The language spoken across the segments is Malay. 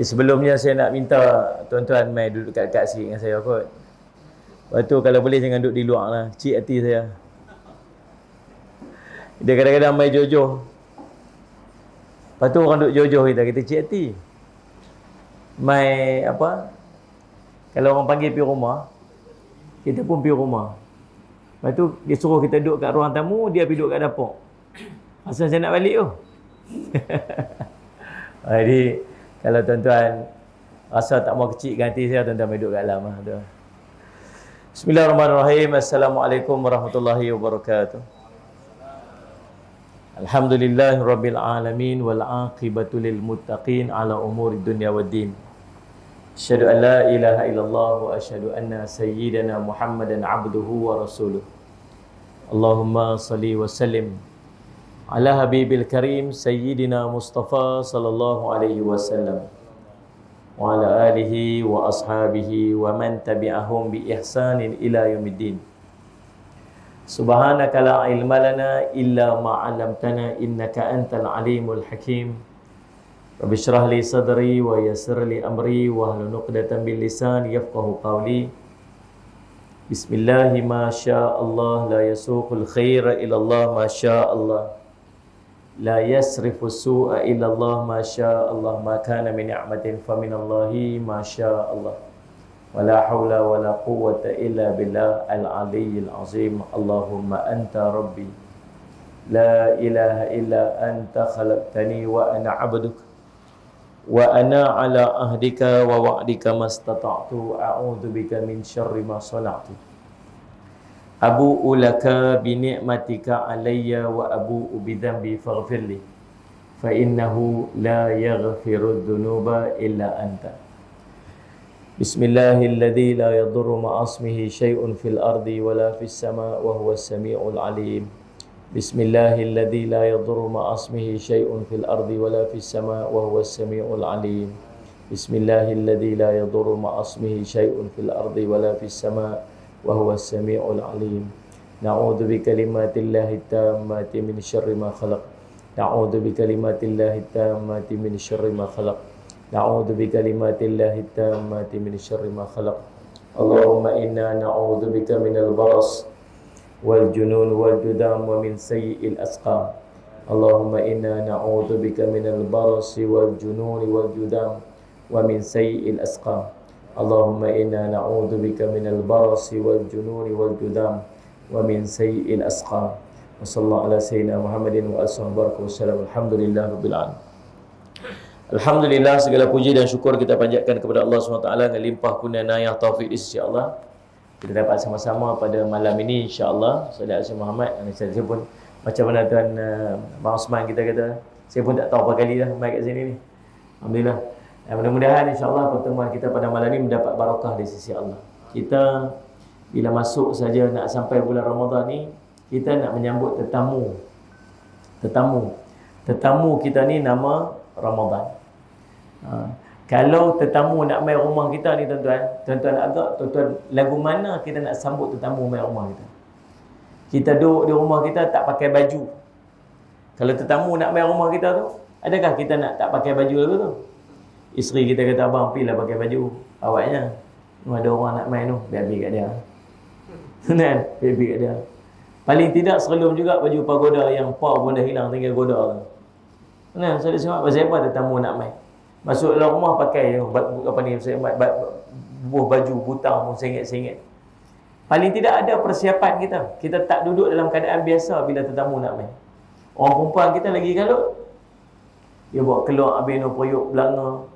Sebelumnya saya nak minta tuan-tuan mai duduk dekat-dekat sikit dengan saya kot. Lepas tu kalau boleh jangan duduk di luar lah, kecil hati saya. Dia kadang-kadang mai jojoh. Lepas tu orang duduk jojoh kita kecil hati. Mai apa? Kalau orang panggil pergi rumah, kita pun pergi rumah. Lepas tu dia suruh kita duduk kat ruang tamu, dia pergi duduk kat dapur. Asal saya nak balik tu. Jadi kalau tuan-tuan rasa tak mau kecilkan hati saya, tuan-tuan duduk kat dalam lah. Bismillahirrahmanirrahim. Assalamualaikum warahmatullahi wabarakatuh. Alhamdulillahirabbil alamin wal aqibatu lil muttaqin ala umuri dunya waddin. Asyhadu an la ilaha illallah wa asyhadu anna sayyidana Muhammadan abduhu wa rasuluh. Allahumma salli wa sallim ala habibil karim sayyidina Mustafa sallallahu alaihi wasallam wa ala alihi wa ashabihi wa man tabi'ahum bi ihsanin ila yaumiddin. Subhanaka la ilma lana illa ma 'allamtana innaka antal alimul hakim. Rabbi shrah li sadri wa yassir li amri wa hlul 'uqdatam min lisani yafqahu qawli. Bismillahi ma syaa Allah la yasuqul khaira ila Allah ma syaa Allah. La yasrifu su'a illa Allah ma syaa Allah. Ma kana min ni'matin fa min Allahi ma syaa Allah. Wa la hawla wa la quwwata illa billah al-aliyyil azim. Allahumma anta rabbi la ilaha illa anta khalaqtani wa ana 'abduka wa ana 'ala ahdika wa wa'dika mastata'tu a'udzu bika min syarri ma sana'tu. Abu'u laka bi ni'matika 'alayya wa abu'u bi dhanbi faghfirli fa innahu la yaghfiru dhunuba illa anta. Bismillahilladzi la yadurru ma'a ismihi syai'un fil ardi wa la fis sama' wa huwas sami'ul 'alim. Bismillahilladzi la yadurru ma'a ismihi syai'un fil ardi wa la fis sama' wa huwas sami'ul 'alim. Bismillahilladzi la yadurru ma'a ismihi syai'un fil ardi wa la fis sama' wa huwas sami'ul 'alim. Na'udzu bi kalimatillahi tammati min syarri ma khalaq. Na'udzu bi kalimatillahi tammati min syarri ma khalaq. Na'udzu bi kalimatillahi tammati min syarri ma khalaq. Allahumma inna na'udzu bika minal baras wal junun wal judam wa min sayyi'il asqam. Allahumma inna na'udzu bika minal barasi wal jununi wal judam wa min sayyi'il asqam. Allahumma inna na'udzu bika minal barasi wal jununi wal judam wa min sayyi'il asqam. Wa sallallahu ala sayyidina Muhammadin wa alihi wasallam. Alhamdulillahirabbil alamin. Alhamdulillah, segala puji dan syukur kita panjatkan kepada Allah SWT dengan limpah kurnia inayah taufik insya-Allah. Kita dapat sama-sama pada malam ini insya-Allah. Saudara Syekh Muhammad, saya pun macam mana tuan Bang Osman kita kata, saya pun tak tahu berapa kali dah mai kat sini ni. Alhamdulillah. Dan mudah-mudahan insya-Allah pertemuan kita pada malam ini mendapat barakah di sisi Allah. Kita bila masuk saja nak sampai bulan Ramadan ni, kita nak menyambut tetamu. Tetamu kita ni nama Ramadan. Kalau tetamu nak mai rumah kita ni tuan-tuan agak tuan-tuan lagu mana kita nak sambut tetamu mai rumah kita. Kita duduk di rumah kita tak pakai baju. Kalau tetamu nak mai rumah kita tu, adakah kita nak tak pakai baju lagu tu? Isteri kita kata, abang pergilah pakai baju awaknya. Ada orang nak mai tu, biar kat dia. Kan? Biar kat dia. Paling tidak serelum juga baju pagoda yang pau pun dah hilang, tinggal goda tu. Kan? Saya sebab pasal apa tetamu nak mai? Masuk dalam rumah pakai apa ni, buah baju butang pun sengit-sengit. Paling tidak ada persiapan kita. Kita tak duduk dalam keadaan biasa bila tetamu nak mai. Orang perempuan kita lagi kalut. Dia bawa keluar habis no periuk belanga.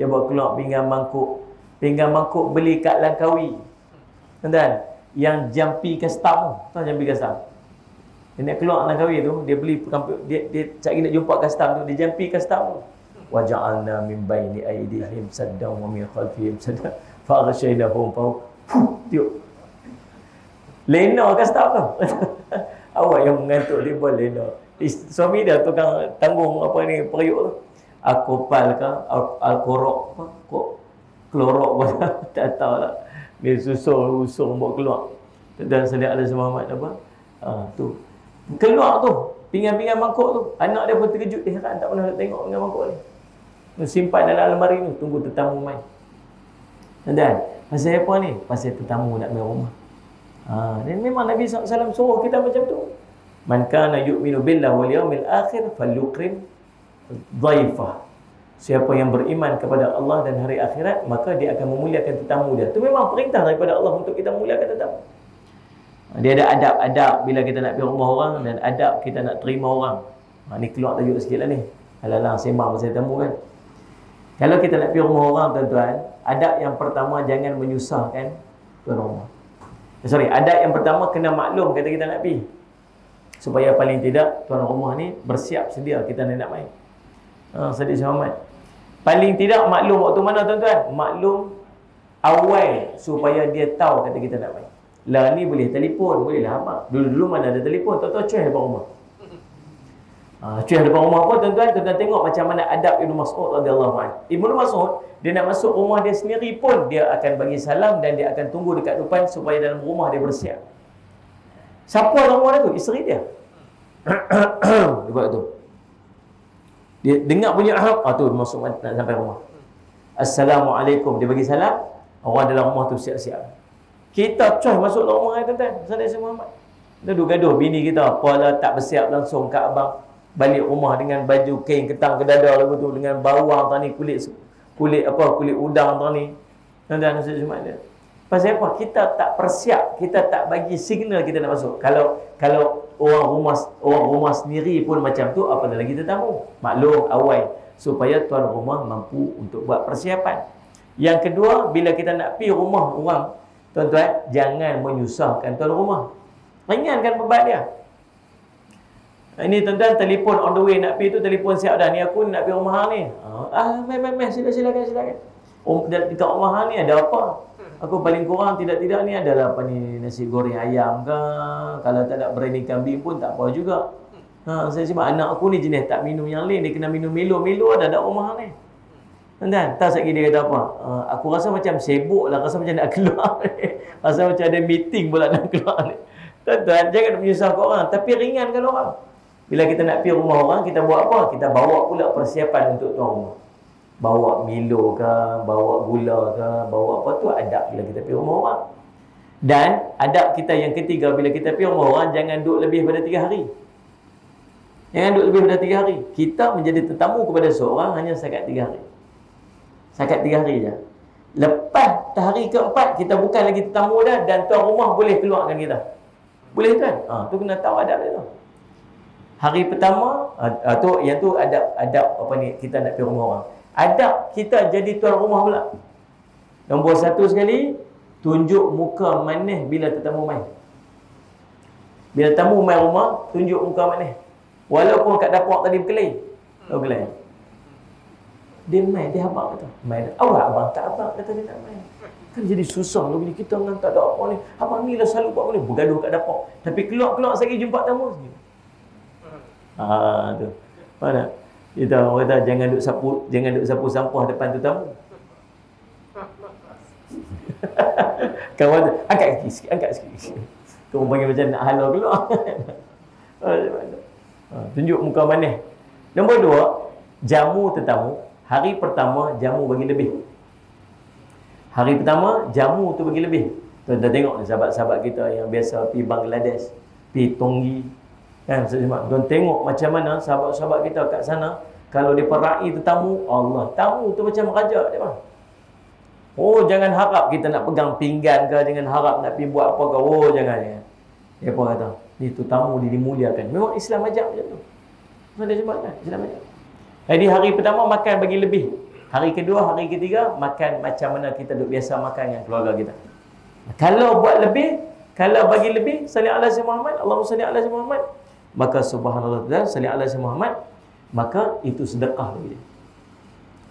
Dia bawa keluar pinggan mangkuk. Pinggan mangkuk beli kat Langkawi. Tuan-tuan, yang jampi custom. Tahu jampi custom? Dia nak keluar Langkawi tu, dia beli dia cari nak jumpa custom tu, dia jampi custom tu. Wa ja'alna min baini aydihim saddan wa min khalfihim saddan fa aghshaynahum fa tiup. Lena custom tu. Awak yang mengantuk dia buat lena. Suami dia tukang tanggung apa ni periuk tu. Akopal ke, alkorok apa, klorok pun tak tahu lah. Dia usung buat keluar. Dan sedia ada Muhammad apa? Tu. Keluar tu, pinggan-pinggan mangkuk tu. Anak dia pun terkejut, dia heran tak pernah tengok pinggan mangkuk ni. Simpan dalam almari ni, tunggu tetamu mai. Dan pasal apa ni? Pasal tetamu nak mai rumah. Dan memang Nabi SAW suruh kita macam tu. Man kana yu'minu billahi wal yawmil akhir falyukrim dhaifah. Siapa yang beriman kepada Allah dan hari akhirat, maka dia akan memuliakan tetamu dia. Itu memang perintah daripada Allah untuk kita muliakan tetamu. Dia ada adab-adab bila kita nak pergi rumah orang, dan adab kita nak terima orang. Ni keluar tajuk sikit lah ni. Alah-alah sembang pasal tetamu kan. Kalau kita nak pergi rumah orang, tuan-tuan, adab yang pertama, jangan menyusahkan tuan rumah. Adab yang pertama, kena maklum kata kita nak pergi, supaya paling tidak tuan rumah ni bersiap sedia kita nak main. Sadiq Muhammad, paling tidak maklum waktu mana tuan-tuan? Maklum awal supaya dia tahu kata kita nak main. Lah ni boleh telefon, boleh lah abang. Dulu-dulu mana ada telefon, tuan-tuan cuih depan rumah. Cuih depan rumah pun tuan-tuan tengok macam mana adab Ibnu Mas'ud radhiyallahu anhu. Ibnu Mas'ud, dia nak masuk rumah dia sendiri pun dia akan bagi salam, dan dia akan tunggu dekat depan supaya dalam rumah dia bersiap. Siapa dalam rumah dia tu? Isteri dia. Dia buat tu. Dia dengar bunyi tu masuk nak sampai rumah. Assalamualaikum, dia bagi salam, orang dalam rumah tu siap-siap. Kita coy masuk dalam rumah tuan-tuan, Saudara Muhammad. Gaduh-gaduh bini kita, apalah tak bersiap langsung kat abang. Balik rumah dengan baju kain ketang ke dada lagu tu, dengan bawang tadi, kulit udang tadi. Tuan-tuan Saudara Muhammad. Pasal apa? Kita tak persiap, kita tak bagi signal kita nak masuk. Kalau orang rumah sendiri pun macam tu, apatah lagi tetamu. Maklum awal supaya tuan rumah mampu untuk buat persiapan. Yang kedua, bila kita nak pergi rumah orang, tuan-tuan, jangan menyusahkan tuan rumah. Ringankan beban dia. Ini tuan-tuan, telefon on the way nak pergi tu, telefon siap dah, ni aku nak pergi rumah hang ni. Silakan. Dekat rumah hang ni ada apa? Aku paling kurang tidak-tidak ni adalah apa ni, nasi goreng ayam ke, kalau tak ada berani kambing pun tak apa juga. Saya cuma anak aku ni jenis tak minum yang lain, dia kena minum Milo ada rumah ni. Tuan-tuan, tahu sekali dia kata apa? Aku rasa macam sibuk lah, rasa macam nak keluar ni. Rasa macam ada meeting pula nak keluar ni. Tuan-tuan, jangan menyusahkan orang, tapi ringankan orang. Bila kita nak pergi rumah orang, kita buat apa? Kita bawa pula persiapan untuk tuan rumah. Bawa Milo ke, bawa gula ke, bawa apa tu adab bila kita pergi rumah orang. Dan adab kita yang ketiga bila kita pergi rumah orang, jangan duduk lebih daripada 3 hari. Jangan duduk lebih daripada 3 hari. Kita menjadi tetamu kepada seorang hanya setakat 3 hari. Setakat 3 hari je. Lepas hari keempat, kita bukan lagi tetamu dah, dan tuan rumah boleh keluarkan kita. Boleh kan? Tu kena tahu adab dia tu. Hari pertama, yang tu adab apa ni, kita nak pergi rumah orang. Adab kita jadi tuan rumah pula. Nombor 1 sekali, tunjuk muka manis bila tetamu main. Bila tamu main rumah, tunjuk muka manis. Walaupun kat dapur tadi berkelahi. Dia main, dia abang kata. Main. Awak abang tak abang kata dia nak main. Kan jadi susah lah bila kita dengan tak ada apa ni. Abang ni lah selalu buat ni, bergaduh kat dapur. Tapi keluar sekali jumpa tamu. Tu. Mana? Kita orang kata jangan duk sapu sampah depan tetamu. Kawan tu, angkat sikit. Kau panggil macam nak halau keluar. Tunjuk muka manis. Nombor 2, jamu tetamu. Hari pertama jamu bagi lebih. Hari pertama jamu tu bagi lebih. Tuan-tuan tengok sahabat-sahabat kita yang biasa pergi Bangladesh, pergi Tonggi. Kan, tuan tengok macam mana sahabat-sahabat kita kat sana, kalau dia perai tetamu, Allah, tamu tu macam raja dia bang. Jangan harap kita nak pegang pinggan ke, jangan harap nak pergi buat apa ke. Jangan. Dia apa kata? Ni tu tamu dia dimuliakan. Memang Islam ajak macam tu. Mana dia sebut kan? Islam ajak. Jadi hari pertama makan bagi lebih. Hari kedua, hari ketiga makan macam mana kita duk biasa makan dengan keluarga kita. Kalau buat lebih, kalau bagi lebih, salli ala sayyidina Muhammad, Allahumma salli ala sayyidina Muhammad, maka subhanallah salli ala sayyidina Muhammad, maka itu sedekah bagi dia.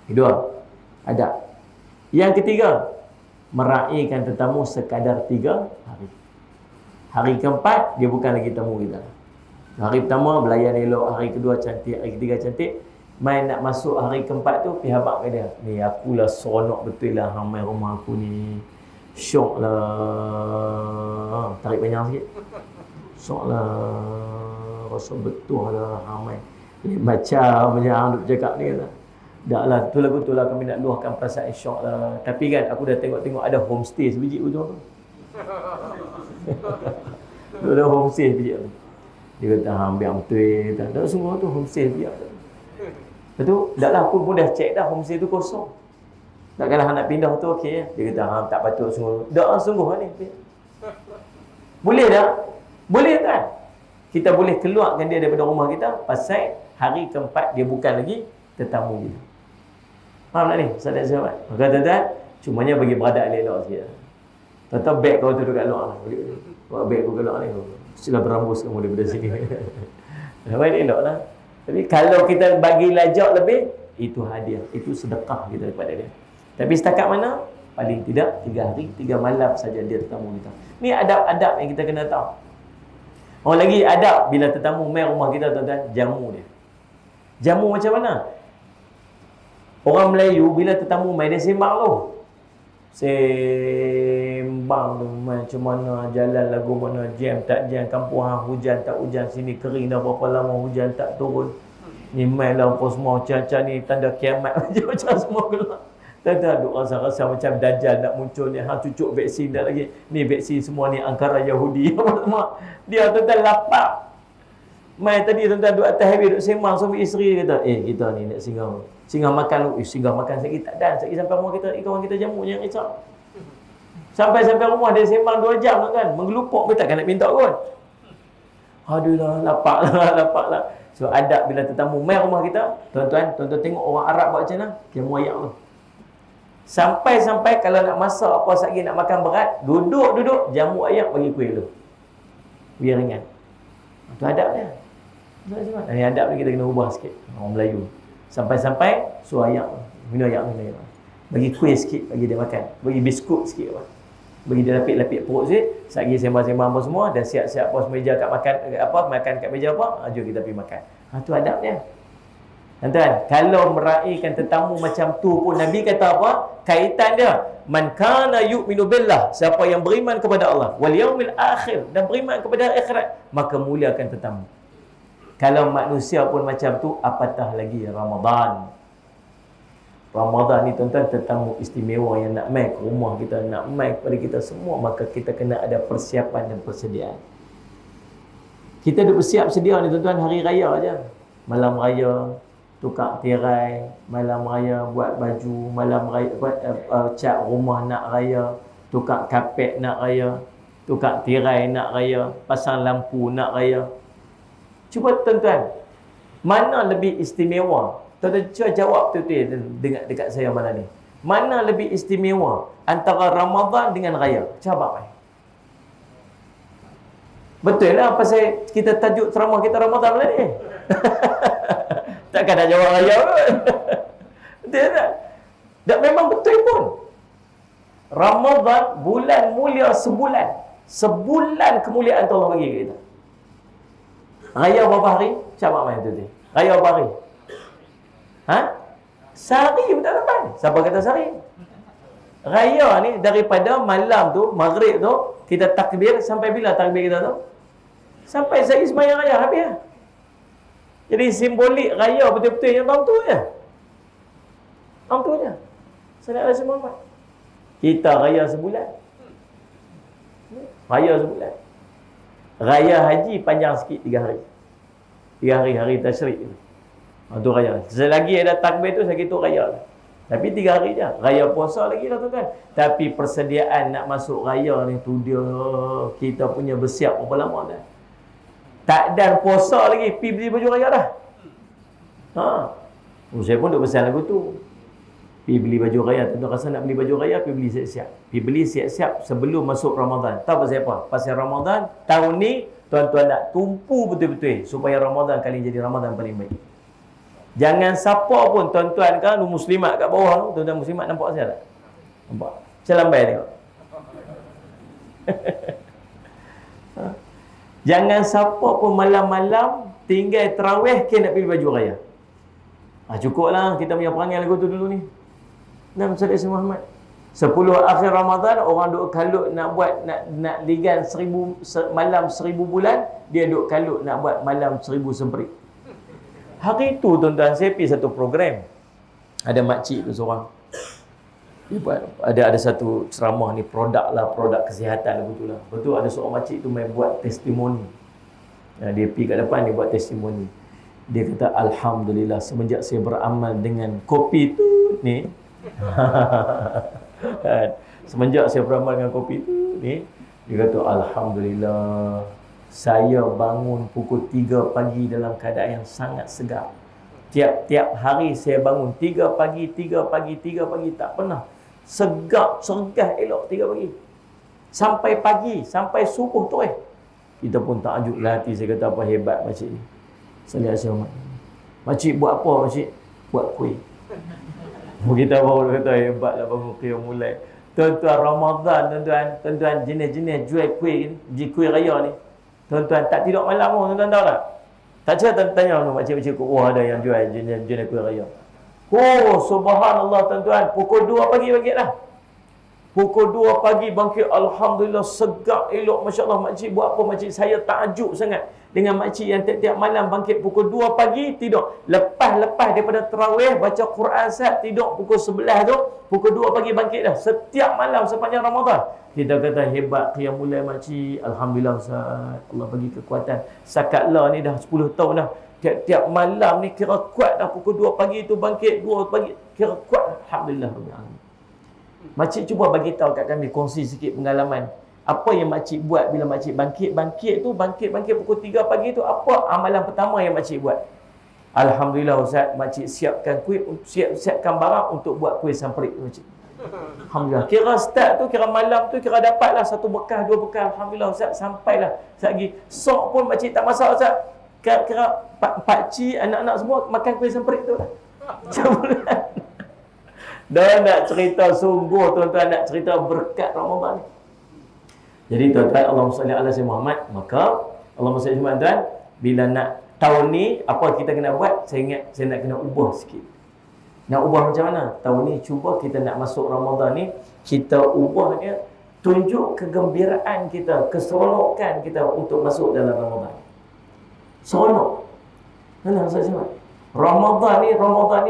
Kedua, adab. Yang ketiga, meraihkan tetamu sekadar 3 hari. Hari keempat, dia bukan lagi tamu kita. Hari pertama, belayan elok. Hari kedua, cantik. Hari ketiga, cantik. Main nak masuk hari keempat tu, pergi habak ke dia. Ni, akulah seronok betul lah hang main rumah aku ni. Syok lah. Tarik panjang sikit. Syok lah. Rasa betul lah hang main. Ni macam hang duk cakap ni kata. dah lah, tu lagu tu lah kami nak luahkan perasaan syok lah. Tapi kan aku dah tengok ada homestay sebiji ujung tu. Tu ada homestay sebiji tu. Dia kata ambil betul. Tak semua tu homestay sebiji tu. Lepas tu dah lah aku pun dah check dah homestay tu kosong. Takkanlah nak pindah tu okey. Dia kata tak patut sungguh. Dah sungguh ni. Boleh tak? Boleh kan? Kita boleh keluarkan dia daripada rumah kita pasal hari keempat dia bukan lagi tetamu kita. Faham tak ni? Ustaz Ahmad. Maka tuan-tuan, cumanya bagi beradak elok sikit. Tuan-tuan beg kau tu dekat luar. Bawa beg kau kat luar ni. Mestilah berambus kamu daripada sini. Nampak elok lah. Tapi kalau kita bagi lajak lebih, itu hadiah. Itu sedekah kita kepada dia. Tapi setakat mana? Paling tidak 3 hari, 3 malam saja dia tetamu kita. Ni adab-adab yang kita kena tahu. Oh lagi adab bila tetamu mai rumah kita tuan-tuan, jamu dia. Jamu macam mana? Orang Melayu bila tetamu mai dia sembang tu. Sembang tu macam mana, jalan lagu mana, jam tak jam, kampung hang hujan tak hujan, sini kering dah berapa lama hujan tak turun. Ni mai lah apa semua macam ni tanda kiamat macam semua keluar. Tuan-tuan duk rasa-rasa macam Dajjal nak muncul ni. Hang cucuk vaksin dah lagi. Ni vaksin semua ni Ankara Yahudi. Dia tuan-tuan lapar. Mai tadi tuan-tuan duk atas highway duk sembang sama isteri dia kata, kita ni nak singgah. Singgah makan lu. Singgah makan sikit tak dan. Sikit sampai rumah kita, kawan kita jamu yang risau. Sampai rumah dia sembang 2 jam kan. Menggelupuk pun takkan nak minta kot. Aduh lah, lapar lah. So adab bila tetamu mai rumah kita, tuan-tuan tengok orang Arab buat macam mana? Dia muayak tu. Sampai kalau nak masak apa lagi nak makan berat, duduk jamu ayak bagi kuih dulu. Biar ringan. Itu adab dia. Ini adab ni kita kena ubah sikit. Orang Melayu. Sampai suruh ayak. Minum ayak. Bagi kuih sikit bagi dia makan. Bagi biskut sikit apa. Bagi dia lapik-lapik perut sikit. Satgi sembang-sembang apa semua, dah siap-siap pos meja kat makan kat meja apa, jom kita pergi makan. Itu adab dia. Tuan-tuan, kalau meraihkan tetamu macam tu pun Nabi kata apa? Kaitan dia, man kana yu'minu billah, siapa yang beriman kepada Allah wal yaumil akhir dan beriman kepada akhirat, maka muliakan tetamu. Kalau manusia pun macam tu, apatah lagi Ramadan. Ramadan ni tuan-tuan tetamu istimewa yang nak mai ke rumah kita, nak mai kepada kita semua, maka kita kena ada persiapan dan persediaan. Kita dah bersiap sedia ni tuan-tuan, hari raya aja. Malam raya tukar tirai, malam raya buat baju, malam raya cat rumah nak raya, tukar kapet nak raya, tukar tirai nak raya, pasang lampu nak raya. Cuba tuan-tuan, mana lebih istimewa? Tuan-tuan cuba jawab betul-betul dekat saya malam ni. Mana lebih istimewa antara Ramadan dengan raya? Cuba mai. Betul lah pasal kita tajuk ceramah kita Ramadan malam ni. Takkan nak jawab raya pun. Betul tak? Dan memang betul pun. Ramadan bulan mulia sebulan. Sebulan kemuliaan Allah bagi kita. Raya berapa hari? Siapa main tu? Raya berapa hari? Sehari pun tak dapat. Siapa kata sehari? Raya ni daripada malam tu, maghrib tu, kita takbir sampai bila takbir kita tu? Sampai sehari sembahyang raya habis lah. Jadi simbolik raya betul-betul yang tahun tu je. Tahun tu je. Salat Rasul Muhammad. Kita raya sebulan. Raya sebulan. Raya haji panjang sikit 3 hari. 3 hari, hari tasyrik. Itu raya. Selagi ada takbir tu, segitu raya. Tapi 3 hari je. Raya puasa lagi lah tuan-tuan. Tapi persediaan nak masuk raya ni tu dia, kita punya bersiap berapa lama dah. Tak dan puasa lagi, pergi beli baju raya dah. Saya pun duk pesan lagu tu. Pergi beli baju raya, tentu rasa nak beli baju raya, pergi beli siap-siap. Pergi beli siap-siap sebelum masuk Ramadan. Tahu pasal apa? Pasal Ramadan, tahun ni, tuan-tuan nak tumpu betul-betul supaya Ramadan kali jadi Ramadan paling baik. Jangan siapa pun, tuan-tuan kan, muslimat kat bawah tu, tuan-tuan muslimat nampak saya tak? Nampak? Saya lambai tengok. Jangan siapa pun malam-malam tinggal terawih ke nak pilih baju raya. Cukuplah kita punya perangai lagu tu dulu ni. Nabi sallallahu alaihi Muhammad. 10 akhir Ramadan orang duk kalut nak buat nak ligan 1000 malam 1000 bulan, dia duk kalut nak buat malam 1000 semprit. Hari tu tuan-tuan saya pergi satu program. Ada makcik tu seorang. Dia buat, ada satu ceramah ni, produk kesihatan betul lah. Betul ada seorang makcik tu main buat testimoni. Dia pergi kat depan, dia buat testimoni. Dia kata, alhamdulillah semenjak saya beramal dengan kopi tu ni. Semenjak saya beramal dengan kopi tu ni, dia kata, alhamdulillah saya bangun pukul 3 pagi dalam keadaan yang sangat segar. Tiap-tiap hari saya bangun 3 pagi, tak pernah cergah elok 3 pagi. Sampai pagi, sampai subuh tu kita pun takjub lah hati. Saya kata, apa hebat makcik ni. Saya lihat saya, makcik buat apa makcik? Buat kuih. Kita baru kata, hebatlah bangun kuih mulai. Tuan-tuan Ramadan, tuan-tuan jenis-jenis jual kuih ni, kuih raya ni. Tuan-tuan tak tidur malam pun, tuan-tuan tahu tak? Tak cerita tanya makcik-makcik, wah ada yang jual jenis kuih raya. Oh, subhanallah tuan-tuan, pukul 2 pagi bangkitlah. Pukul 2 pagi bangkit, alhamdulillah segar elok, masya-Allah. Makcik buat apa makcik? Saya takjub sangat dengan makcik yang tiap-tiap malam bangkit pukul 2 pagi tidur. Lepas daripada tarawih baca Quran sat, tidur pukul 11 tu, pukul 2 pagi bangkit dah. Setiap malam sepanjang Ramadan. Kita kata hebat qiyamul lail makcik. Alhamdulillah Ustaz, Allah bagi kekuatan. Sakatlah ni dah 10 tahun dah. Tiap-tiap malam ni kira kuat dah, pukul 2 pagi tu bangkit, 2 pagi kira kuat. Alhamdulillah rabbil alamin. Makcik cuba bagi tahu kat kami, kongsi sikit pengalaman. Apa yang makcik buat bila makcik bangkit pukul 3 pagi tu, apa amalan pertama yang makcik buat? Alhamdulillah Ustaz, makcik siapkan kuih, siapkan barang untuk buat kuih samprik makcik. Alhamdulillah. Kira start tu, kira malam tu, kira dapatlah 1 bekal, 2 bekal. Alhamdulillah Ustaz, sampailah lagi. Sok pun makcik tak masak Ustaz. Kira pakcik, anak-anak semua makan kuih samprik tu lah. Dan nak cerita sungguh tuan-tuan, nak cerita berkat Ramadan ni. Jadi tuan-tuan, Allahumma salli ala sayyidina Muhammad. Maka Allahumma salli ala tuan, bila nak tahun ni apa kita kena buat? Saya ingat saya nak kena ubah sikit. Nak ubah macam mana? Tahun ni cuba kita nak masuk Ramadan ni, kita ubah dia, tunjuk kegembiraan kita, keseronokan kita untuk masuk dalam Ramadan. Seronok. Mana saya sebut? Ramadan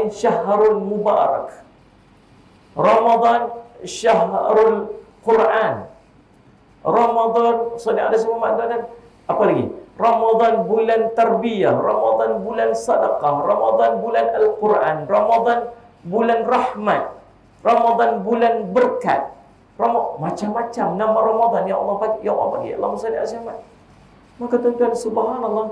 ni syahrul mubarak. Ramadan syahrul Quran. Ramadan sallallahu alaihi wasallam. Apa lagi? Ramadan bulan tarbiyah, Ramadan bulan sedekah, Ramadan bulan Al-Quran, Ramadan bulan rahmat, Ramadan bulan berkat. Macam-macam nama Ramadan yang Allah bagi, Allahumma salli ala Muhammad. Maka tuan-tuan, subhanallah.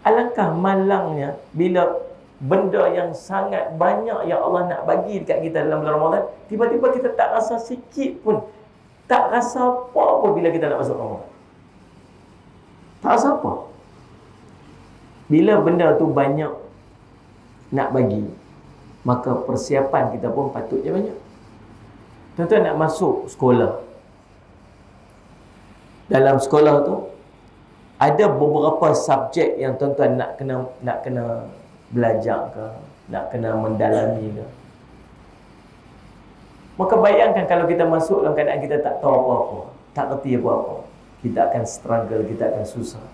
Alangkah malangnya bila benda yang sangat banyak yang Allah nak bagi dekat kita dalam bulan Ramadan, tiba-tiba kita tak rasa sikit pun, tak rasa apa-apa bila kita nak masuk Ramadan. Tak rasa apa. Bila benda tu banyak nak bagi, maka persiapan kita pun patutnya banyak. Tuan-tuan nak masuk sekolah. Dalam sekolah tu ada beberapa subjek yang tuan-tuan nak kena belajar ke, nak kena mendalami ke. Maka bayangkan kalau kita masuk dalam keadaan kita tak tahu apa-apa, tak reti apa-apa, kita akan struggle, kita akan susah.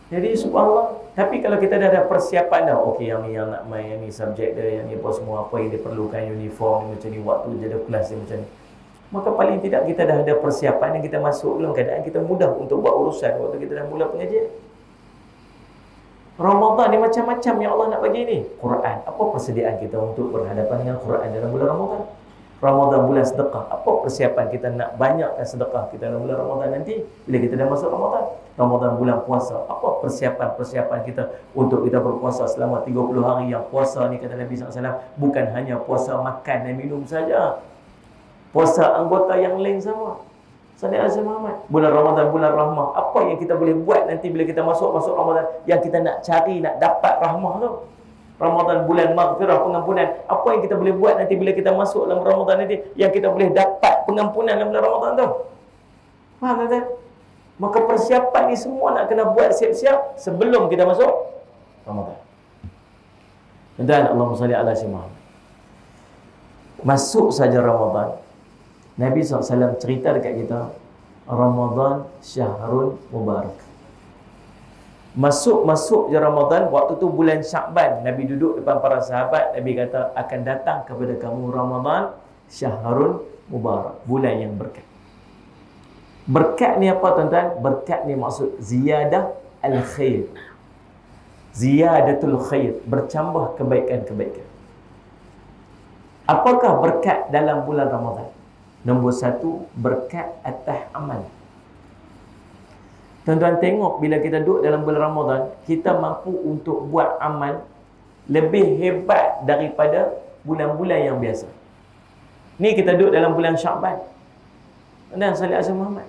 Jadi subhanallah. Tapi kalau kita dah ada persiapan dah, okey yang ni yang nak main, yang ni subjek dia, yang ni apa semua, apa yang dia perlukan, uniform macam ni, waktu dia ada kelas dia macam ni, maka paling tidak kita dah ada persiapan yang kita masuk dalam keadaan kita mudah untuk buat urusan waktu kita dah mula pengajian. Ramadan ni macam-macam yang Allah nak bagi ni. Quran, apa persediaan kita untuk berhadapan dengan Quran dalam bulan Ramadan? Ramadan bulan sedekah, apa persiapan kita nak banyakkan sedekah kita dalam bulan Ramadan nanti bila kita dah masuk Ramadan? Ramadan bulan puasa, apa persiapan kita untuk kita berpuasa selama 30 hari yang puasa ni kata Nabi SAW bukan hanya puasa makan dan minum saja. Puasa anggota yang lain sama. Sallallahu alaihi Muhammad. Bulan Ramadan, bulan rahmah. Apa yang kita boleh buat nanti bila kita masuk Ramadan yang kita nak cari, nak dapat rahmah tu? Ramadan bulan maghfirah, pengampunan. Apa yang kita boleh buat nanti bila kita masuk dalam Ramadan nanti yang kita boleh dapat pengampunan dalam bulan Ramadan tu? Faham tak? Maka persiapan ni semua nak kena buat siap-siap sebelum kita masuk Ramadan. Dan Allahumma salli ala sayyidina Muhammad. Masuk saja Ramadan, Nabi SAW cerita dekat kita, Ramadan syahrul mubarak. Masuk je Ramadan, waktu tu bulan Syakban, Nabi duduk depan para sahabat, Nabi kata akan datang kepada kamu Ramadan syahrun mubarak, bulan yang berkat. Berkat ni apa tuan-tuan? Berkat ni maksud ziyadah al-khair. Ziyadatul khair, bercambah kebaikan-kebaikan. Apakah berkat dalam bulan Ramadan? Nombor satu, berkat atas amal. Tuan-tuan tengok, bila kita duduk dalam bulan Ramadan, kita mampu untuk buat amal lebih hebat daripada bulan-bulan yang biasa. Ni kita duduk dalam bulan Syakban. Dan salih asal Muhammad.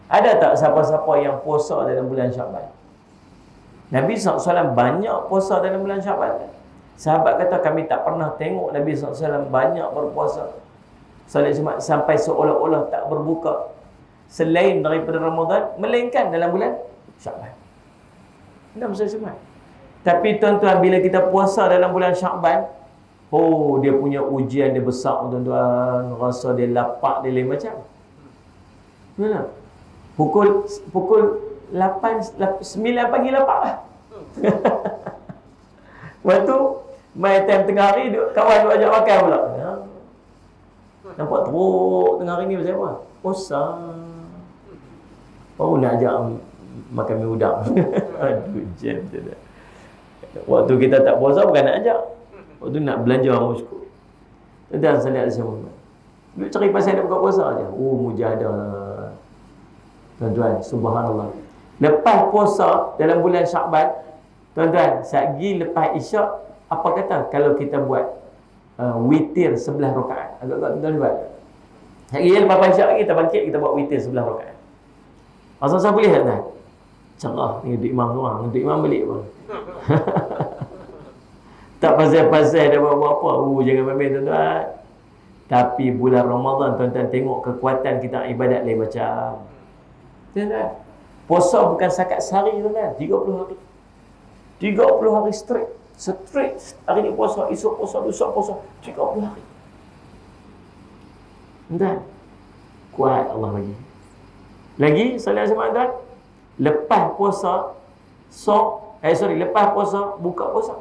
Ada tak siapa-siapa yang puasa dalam bulan Syakban? Nabi SAW banyak puasa dalam bulan Syakban. Sahabat kata kami tak pernah tengok Nabi SAW banyak berpuasa sampai seolah-olah tak berbuka selain daripada Ramadan, melainkan dalam bulan Syakban. Dalam bulan Syakban. Tapi tuan-tuan, bila kita puasa dalam bulan Syakban, oh, dia punya ujian dia besar tuan-tuan. Rasa dia lapak, dia lain macam. Betul? Pukul 9 pagi lapak lah. Waktu main time tengah hari, kawan duk ajak makan pula. Nampak teruk tengah hari ni pasal apa? Puasa. Oh, nak ajak makan mi udang. Aduh, jam je dah. Waktu kita tak puasa bukan nak ajak. Waktu nak belanja muskul. Dan salih alaihi wasallam. Duk cari pasal nak buka puasa aja. Oh, mujahadah. Tuan-tuan, subhanallah. Lepas puasa dalam bulan Syakban, tuan-tuan, sagi lepas Isyak, apa kata kalau kita buat witir 11 rakaat? Agak-agak tuan-tuan buat. Sagi lepas Isyak kita bangkit, kita buat witir 11 rakaat. Asal-asal boleh tak tuan? Cerah ni untuk imam seorang, untuk imam balik pun. Tak pasal-pasal dah buat apa. Jangan main tuan-tuan. Tapi bulan Ramadan, tuan-tuan tengok kekuatan kita ibadat lain macam. Tuan-tuan, puasa bukan sakat sehari tuan-tuan, 30 hari. 30 hari straight. Hari ni puasa, esok puasa, lusa puasa, 30 hari. Tuan-tuan, kuat Allah bagi. Lagi, salih alaihi wasallam, lepas puasa, lepas puasa, buka puasa.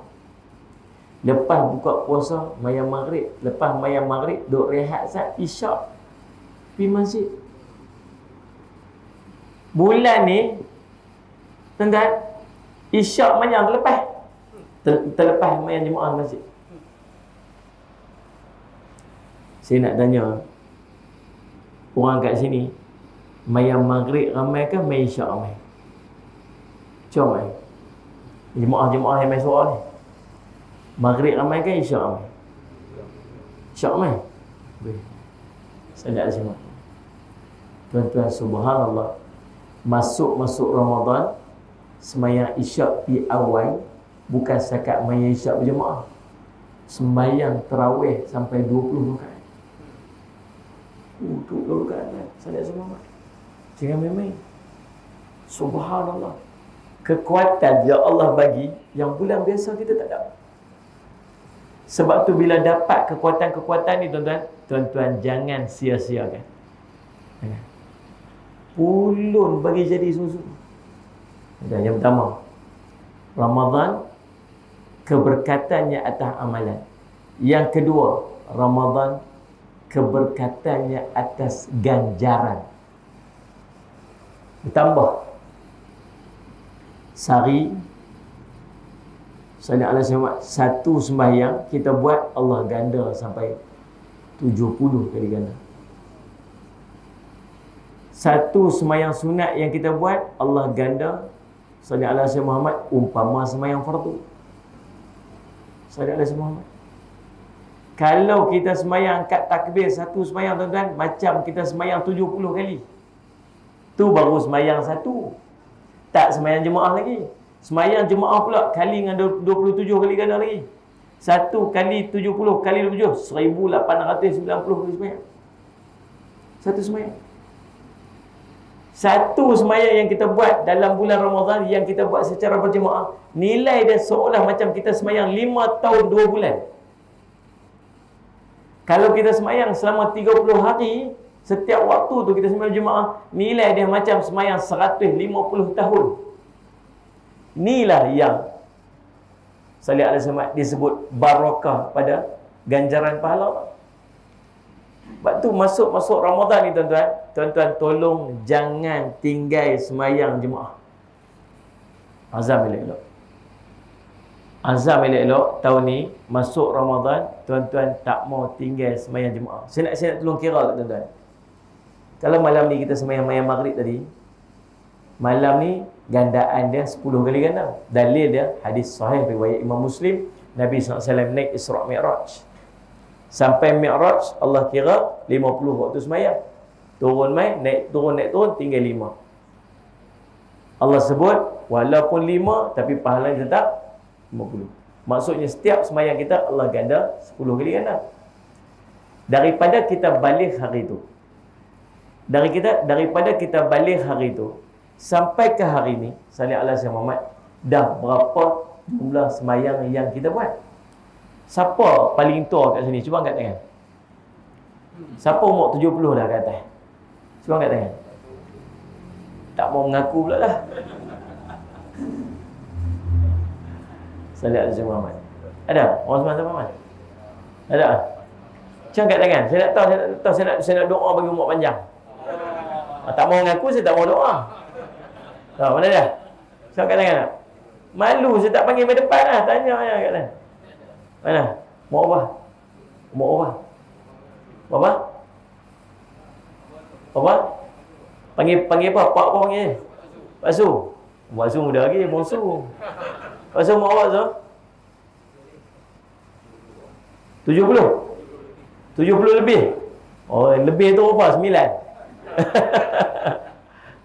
Lepas buka puasa, mayam maghrib. Lepas mayam maghrib, duk rehat sat, Isyak, pergi masjid. Bulan ni, tuan-tuan, Isyak mayam terlepas mayam jemaah masjid. Saya nak tanya, orang kat sini, mayam maghrib ramai ke mayam Isyak ramai? Cuma jemaah yang main suara ni, maghrib ramai ke Isyak ramai? Isyak ramai? Saya nak simak. Tuan-tuan, subhanallah, masuk Ramadan, semayang Isyak di awal, bukan setakat mayang Isyak berjemaah, semayang tarawih sampai 20 rakaat. 20 rakaat kan? Saya nak simak. Jangan main-main. Subhanallah, kekuatan yang Allah bagi yang bulan biasa kita tak dapat. Sebab tu bila dapat kekuatan-kekuatan ni tuan-tuan, jangan sia-siakan. Ulun bagi jadi susu. Dan yang pertama, Ramadan keberkatannya atas amalan. Yang kedua, Ramadan keberkatannya atas ganjaran. Ditambah sehari satu sembahyang kita buat, Allah ganda sampai 70 kali ganda. Satu sembahyang sunat yang kita buat, Allah ganda sallallahu alaihi Muhammad umpama sembahyang fardu. Sallallahu alaihi Muhammad. Kalau kita sembahyang angkat takbir satu sembahyang tuan-tuan, macam kita sembahyang 70 kali. Tu baru sembahyang satu. Tak sembahyang jemaah lagi. Sembahyang jemaah pula kali dengan 27 kali ganda lagi. 1 kali 70 kali 27, 1890 kali sembahyang. Satu sembahyang. Satu sembahyang yang kita buat dalam bulan Ramadan, yang kita buat secara berjemaah, nilai dia seolah macam kita sembahyang 5 tahun 2 bulan. Kalau kita sembahyang selama 30 hari, setiap waktu tu kita sembahyang jemaah, nilai dia macam sembahyang 150 tahun. Inilah yang salih alaihi wasallam disebut barakah pada ganjaran pahala. Sebab tu masuk Ramadan ni tuan-tuan, tuan-tuan tolong jangan tinggal semayang jemaah. Azam elok-elok. Azam elok-elok tahun ni masuk Ramadan, tuan-tuan tak mau tinggal semayang jemaah. Saya nak tolong kira tuan-tuan. Kalau malam ni kita semayang maghrib tadi, malam ni gandaan dia 10 kali ganda. Dalil dia hadis sahih riwayat Imam Muslim, Nabi SAW naik Isra' Mi'raj. Sampai Mi'raj Allah kira 50 waktu semayang. Turun naik turun tinggal 5. Allah sebut walaupun 5 tapi pahalanya tetap 50. Maksudnya setiap semayang kita Allah ganda 10 kali ganda. Daripada kita balik hari itu, daripada kita balik hari itu sampai ke hari ni, salih alaihi Muhammad, dah berapa jumlah semayang yang kita buat? Siapa paling tua kat sini? Cuba angkat tangan. Siapa umur 70 dah kat atas? Cuba angkat tangan. Tak mau mengaku pula lah. Salih alaihi Muhammad. Ada? Orang semua Muhammad? Ada? Cuba angkat tangan. Saya nak tahu, saya nak doa bagi umur panjang. Tak mau mengaku, saya tak mau doa. Tahu mana dah? Cuba angkat tangan tak? Malu saya tak panggil ke depan lah. Tanya je kat sana. Mana? Mau apa? Mau apa? Apa? Apa? Panggil apa? Pak apa panggil? Pak Su. Pak Su muda lagi, bongsu. Pak Su mau apa tu? 70? 70 lebih? Oh, lebih tu apa? 9?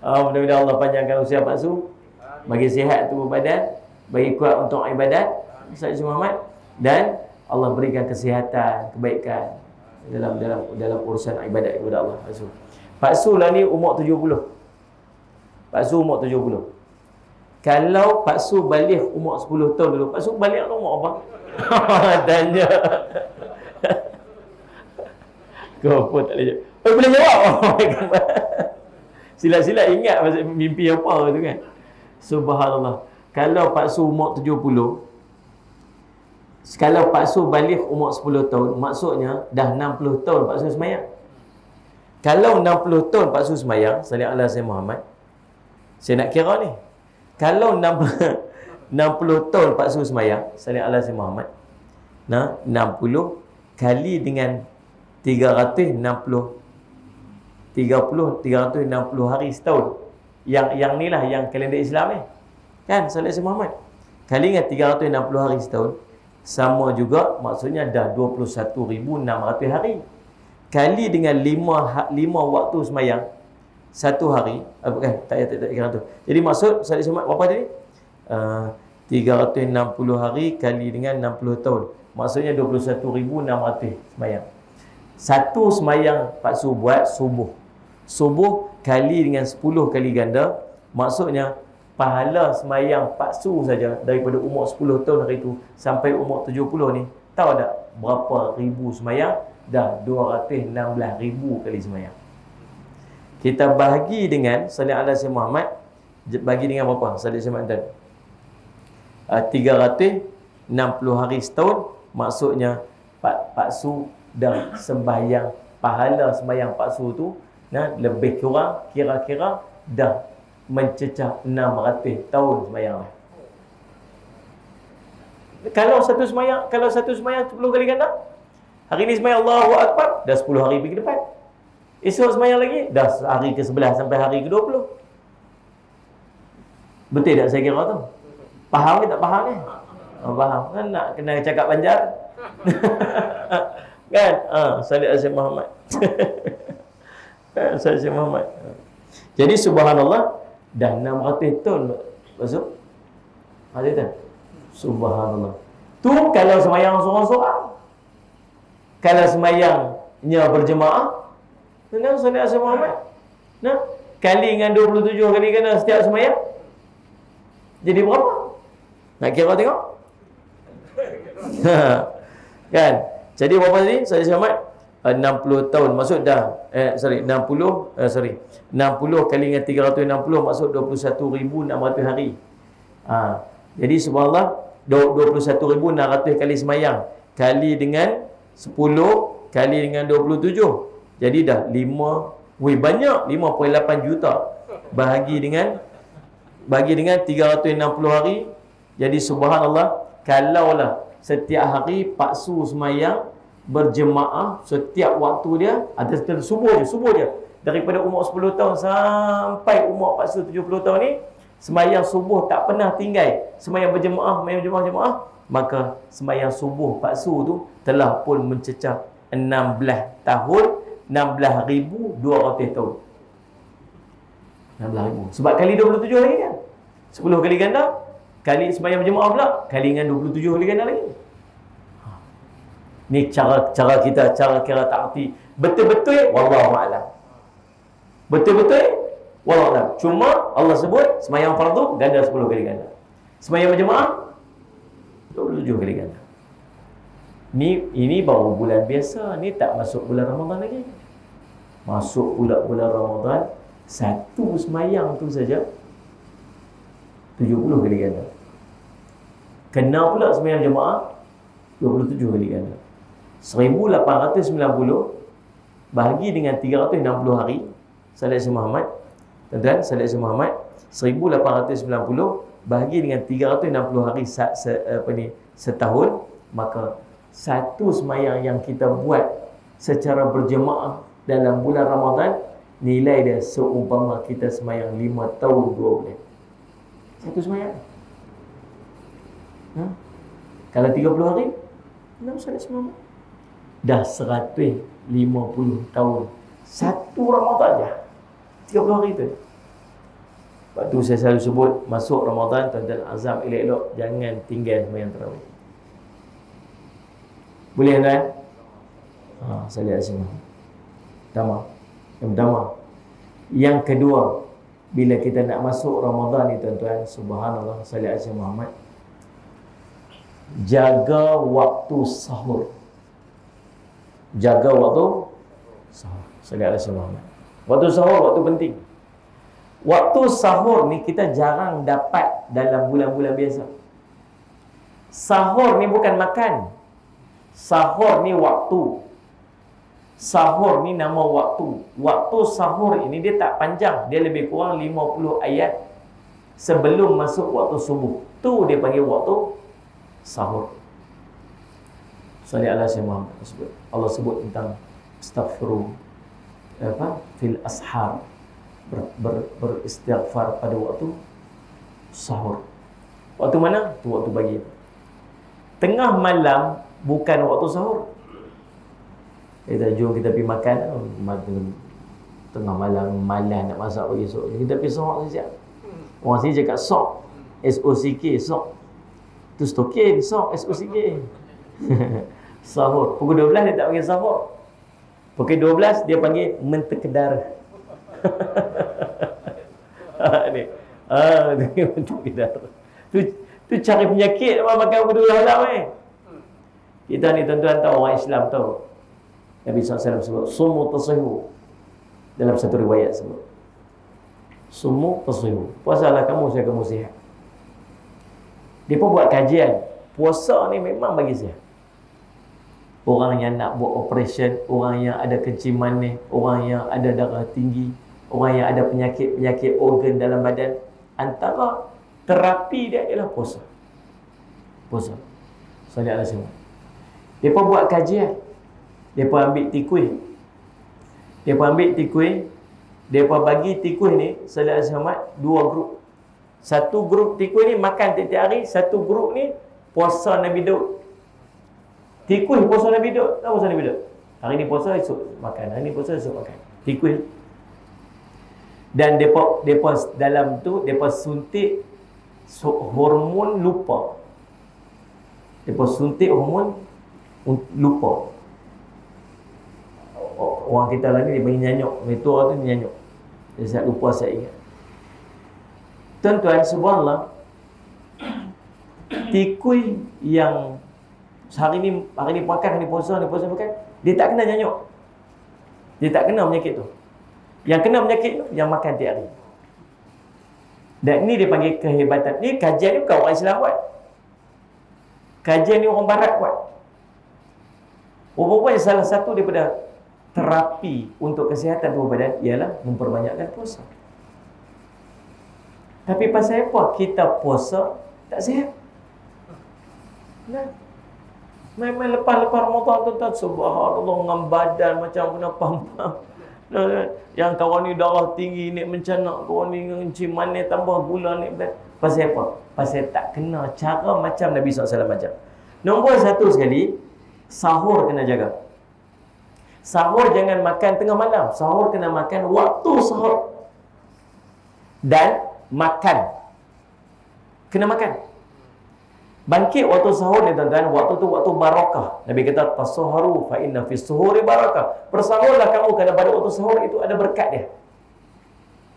Mudah-mudahan Allah panjangkan usia Pak Su, bagi sihat tubuh badan, bagi kuat untuk ibadat Ustaz Muhammad, dan Allah berikan kesihatan, kebaikan dalam urusan ibadat kepada Allah. Pak Su lah ni umur 70. Pak Su umur 70. Kalau Pak Su balik umur 10 tahun dulu, Pak Su balik umur apa? Tanya. Kau pun tak boleh jawab. Boleh jawab. Sila-sila ingat mimpi apa tu kan. Subhanallah. Kalau Pak Su umur 70, kalau Pak Su balik umur 10 tahun, maksudnya dah 60 tahun Pak Su semayang. Kalau 60 tahun Pak Su semayang, salih ala Sayyidina Muhammad, saya nak kira ni. Kalau 60 tahun Pak Su semayang, salih ala Sayyidina Muhammad, 60 kali dengan 360 hari setahun. Yang ni lah yang kalender Islam ni. Kan salih Sayyidina Muhammad. Kali dengan 360 hari setahun, sama juga maksudnya dah 21,600 hari. Kali dengan 5 waktu semayang satu hari, bukan, tak kira tu. Jadi maksud salih Muhammad berapa tadi? 360 hari kali dengan 60 tahun. Maksudnya 21,600 semayang. Satu semayang Pak Su buat subuh. Subuh kali dengan 10 kali ganda, maksudnya pahala semayang Pak Su saja daripada umur 10 tahun hari itu sampai umur 70 ni, tahu tak berapa ribu semayang? Dah 216,000 kali semayang. Kita bahagi dengan salih ala Sayyidina Muhammad, bagi dengan berapa? Salih Muhammad 360 hari setahun, maksudnya Pak Su dah sembahyang, pahala sembahyang Pak Su tu lebih kurang kira-kira dah mencecah 600 tahun sembahyang lah. Kalau satu sembahyang 10 kali ganda, hari ni sembahyang Allahu Akbar, dah 10 hari pergi depan. Esok sembahyang lagi, dah hari ke-11 sampai hari ke-20. Betul tak saya kira tu? Faham ke tak faham ni? Faham. Kan nak kena cakap panjang. Kan? Salih Sayyidina Muhammad. Salih Sayyidina Muhammad. Jadi subhanallah, dah 600 tahun masuk. Ada tak? Subhanallah. Tu kalau semayang seorang-seorang. Kalau semayangnya berjemaah, dengan Salih Sayyidina Muhammad, kali dengan 27 kali kena setiap semayang, jadi berapa? Nak kira tengok. Kan? Jadi berapa tadi? Salih Sayyidina Muhammad 60 tahun maksud dah 60 kali dengan 360 maksud 21,600 hari. Jadi subhanallah 21,600 kali semayang kali dengan 10 kali dengan 27. Jadi dah 5, banyak 5.8 juta bagi dengan 360 hari. Jadi subhanallah, kalaulah setiap hari paksu semayang berjemaah setiap waktu dia ada subuh je daripada umur 10 tahun sampai umur 470 tahun ni, semayang subuh tak pernah tinggal, semayang berjemaah, maka semayang subuh paksu tu telah pun mencecah 16 tahun, 16,200 tahun. 16,000 sebab kali 27 lagi kan, 10 kali ganda kali semayang berjemaah pula kali dengan 27 kali ganda lagi. Ni cara kita, cara kira ta'ati betul-betul wallahu a'lam. Betul-betul wallahu a'lam. Cuma Allah sebut semayang fardu ganda 10 kali ganda, semayang berjemaah 27 kali ganda. Ini baru bulan biasa, ni tak masuk bulan Ramadan lagi. Masuk pula bulan Ramadan, satu semayang tu saja 70 kali ganda. Kena pula semayang jemaah 27 kali ganda. 1890 bahagi dengan 360 hari Salat Islam Muhammad. Tuan-tuan, Salat Islam Muhammad 1890 bahagi dengan 360 hari setahun, maka satu semayang yang kita buat secara berjemaah dalam bulan Ramadan, nilai dia seumpama kita semayang 5 tahun 2 bulan. Satu semayang. Kalau 30 hari, 6 Salat Islam Muhammad. Dah 150 tahun. Satu Ramadan je. 30 hari tu. Sebab tu saya selalu sebut, masuk Ramadan, tuan-tuan azam elok-elok jangan tinggal semayang tarawih. Boleh kan? Salat Islam Muhammad. Pertama. Yang pertama. Yang kedua, bila kita nak masuk Ramadan ni tuan-tuan, subhanallah, Salat Islam Muhammad, jaga waktu sahur. Jaga waktu sahur. Salat Islam Muhammad. Waktu sahur, waktu penting. Waktu sahur ni kita jarang dapat dalam bulan-bulan biasa. Sahur ni bukan makan. Sahur ni waktu. Sahur ni nama waktu. Waktu sahur ini dia tak panjang, dia lebih kurang 50 ayat sebelum masuk waktu subuh. Tu dia panggil waktu sahur. Sallallahu alaihi wasallam Allah sebut tentang astaghfiru fil ashar, beristighfar pada waktu sahur. Waktu mana? Tu waktu pagi. Tengah malam bukan waktu sahur. Kita jom kita pergi makan, tengah malam malas nak masak pagi esok, kita pergi sok saja. Orang sini cakap sok, SOCK, sok. Tu stokin, sok, SOCK. Sahur. Pukul 12 dia tak panggil sahur. Pukul 12 dia panggil mentekedar. Ni. Mentekedar. Tu cari penyakit apa makan pukul 12 malam ni. Kita ni tuan-tuan tahu, orang Islam tahu. Nabi SAW sebut sumu tasihu. Dalam satu riwayat sebut sumu tasihu, puasalah kamu supaya kamu sihat. Dia pun buat kajian, puasa ni memang bagi sihat. Orang yang nak buat operation, orang yang ada kenciman ni, orang yang ada darah tinggi, orang yang ada penyakit organ dalam badan, antara terapi dia ialah puasa. Puasa. Sallallahu alaihi wasallam. Dia pun buat kajian. Dia pun ambil tikui. Dia pun bagi tikui ni, Sallallahu alaihi wasallam, 2 grup. Satu grup tikui ni makan tiap-tiap hari, satu grup ni puasa Nabi Daud. Tikui puasa Nabi Daud. Tahu puasa Nabi Daud? Hari ni puasa, esok makan. Hari ni puasa, esok makan. Tikui. Dan depa dalam tu depa suntik hormon lupa. Depa suntik hormon lupa. Orang kita lah ni dia panggil nyanyuk. Metua tu nyanyuk. Dia saya lupa, saya ingat. Tuan-tuan, subhanallah, tikui yang hari ni makan, hari ni puasa makan, dia tak kena nyanyuk. Dia tak kena penyakit tu. Yang kena penyakit tu yang makan tiap hari. Dan ni dia panggil kehebatan. Ni kajian ni bukan orang Islam buat. Kajian ni orang Barat buat. Rupanya salah satu daripada terapi untuk kesihatan tubuh badan ialah memperbanyakkan puasa. Tapi pasal apa kita puasa tak sihat? Nah, memang lepas-lepas Ramadan tuan-tuan, subhanallah, dengan badan macam kena pam-pam. Yang kawan ni darah tinggi, ni mencanak, kawan ni encik manis tambah gula ni. Pasal apa? Pasal tak kena cara macam Nabi SAW macam. Nombor satu sekali, sahur kena jaga. Sahur jangan makan tengah malam. Sahur kena makan waktu sahur. Dan makan. Kena makan. Bangkit waktu sahur ni tuan-tuan, waktu tu waktu barakah. Nabi kata tasahharu fa inna fi suhuri barakah. Bersahurlah kamu kerana pada waktu sahur itu ada berkat dia.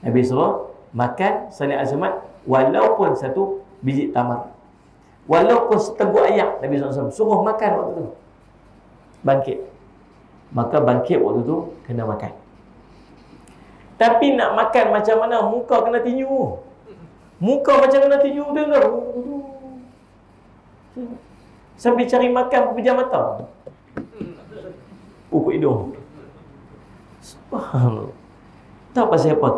Nabi suruh makan sani azamat walaupun satu biji tamar. Walaupun seteguk ayam, Nabi SAW suruh makan waktu tu. Bangkit. Maka bangkit waktu tu kena makan. Tapi nak makan macam mana? Muka kena tinju. Muka macam kena tinju dengar. Sambil cari makan pejam mata. Pukul hidung. Subhanallah. Tahu pasal apa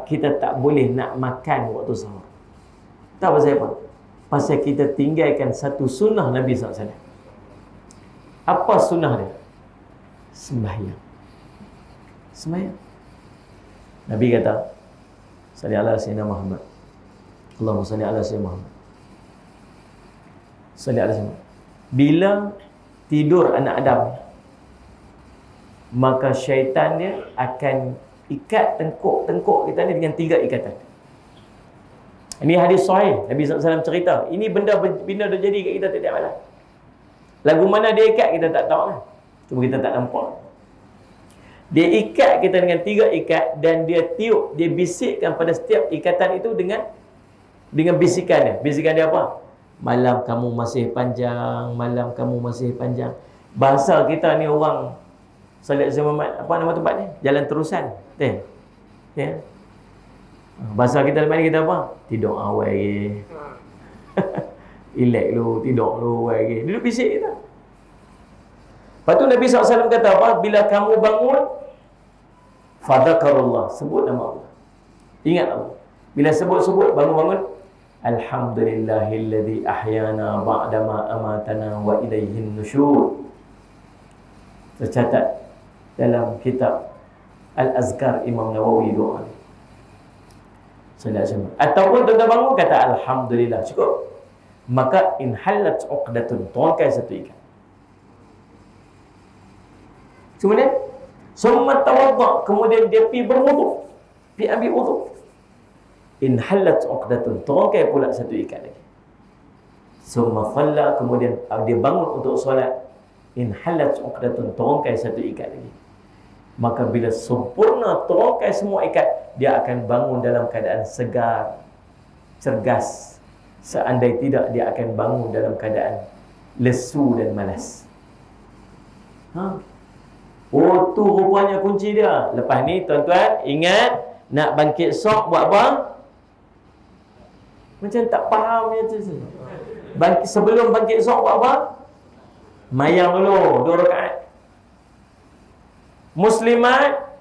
kita tak boleh nak makan waktu sahur? Tahu pasal apa? Pasal kita tinggalkan satu sunnah Nabi SAW. Apa sunnah dia? Sembahyang. Sembahyang. Nabi kata, salli ala sayyidina Muhammad. Allahumma salli ala sayyidina Muhammad. Salli ala sayyidina. Bila tidur anak Adam, maka syaitan dia akan ikat tengkuk kita ni dengan 3 ikatan. Ini hadis sahih. Nabi SAW cerita. Ini benda dah jadi kat kita tiap-tiap malam. Lagu mana dia ikat kita tak tahu kan. Cuma kita tak nampak. Dia ikat kita dengan 3 ikat dan dia tiup, dia bisikkan pada setiap ikatan itu dengan bisikan dia. Bisikan dia apa? Malam kamu masih panjang, malam kamu masih panjang. Bahasa kita ni orang Salat Muhammad, apa nama tempat ni? Jalan Terusan. Betul? Ya. Bahasa kita lepas ni kita apa? Tidur awal lagi. Relax lu, tidur lu awal lagi. Duduk bisik kita. Lepas tu Nabi SAW kata apa? Bila kamu bangun, fadzakarullah, sebut nama Allah. Ingat Allah. Bila sebut-sebut, bangun-bangun, alhamdulillahilladzi ahyana ba'dama amatana wa ilaihin nusyur. Tercatat dalam kitab Al-Azkar Imam Nawawi doa. Ataupun tuan-tuan bangun kata alhamdulillah, cukup. Maka in halat uqdatun, tongkai satu ikan. Kemudian summa tawadda, kemudian dia pergi berwuduk, pergi ambil wuduk. In halat uqdatun, tongkai pula satu ikan lagi. Summa shalla, kemudian dia bangun untuk solat. In halat uqdatun, tongkai satu ikan lagi. Maka bila sempurna tongkai semua ikat, dia akan bangun dalam keadaan segar, cergas. Seandai tidak, dia akan bangun dalam keadaan lesu dan malas. Oh, tu rupanya kunci dia. Lepas ni tuan-tuan ingat, nak bangkit sok buat apa? Macam tak faham je tu. Sebelum bangkit sok buat apa? Mayang dulu 2 rakaat. Muslimat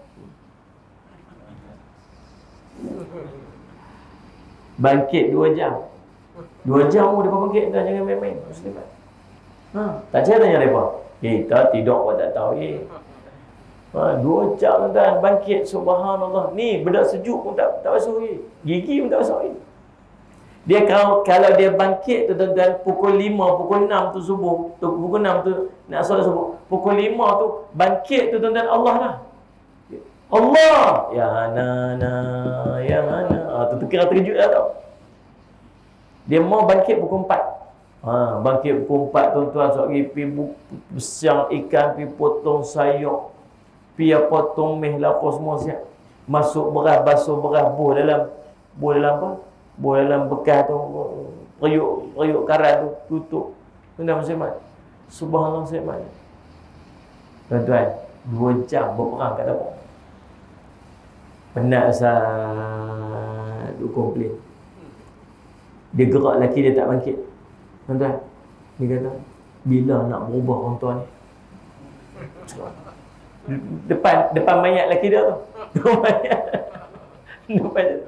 bangkit 2 jam. 2 jam dia bangkit dah, jangan main-main Muslimat. Tak cakap tanya mereka. Kita tidur pun tak tahu 2 jam tuan bangkit, subhanallah. Ni bedak sejuk pun tak basuh gigi pun tak basuh Dia kalau dia bangkit tu tuan-tuan pukul 5, pukul 6 tu subuh, pukul 6 tu nak solat subuh. Pukul 5 tu bangkit tu tuan-tuan Allah dah. Allah, ya Hanana, ya Hana. Tu kira terkejut dah tau. Dia mau bangkit pukul 4. Bangkit pukul 4 tuan-tuan, sekali pi siang ikan, pi potong sayur, pi potong meh lapar semua siap. Masuk beras, basuh beras, buh dalam apa? Buah dalam bekas tu, periuk karat tu, tutup. Tuan-tuan Muslimat, subhanallah Muslimat. Tuan-tuan, 2 jam berperang kat dapur. Penat Ustaz, duk komplain. Dia gerak laki dia tak bangkit. Tuan-tuan, dia kata, bila nak berubah orang tua ni? Depan mayat laki dia tu. Depan dia.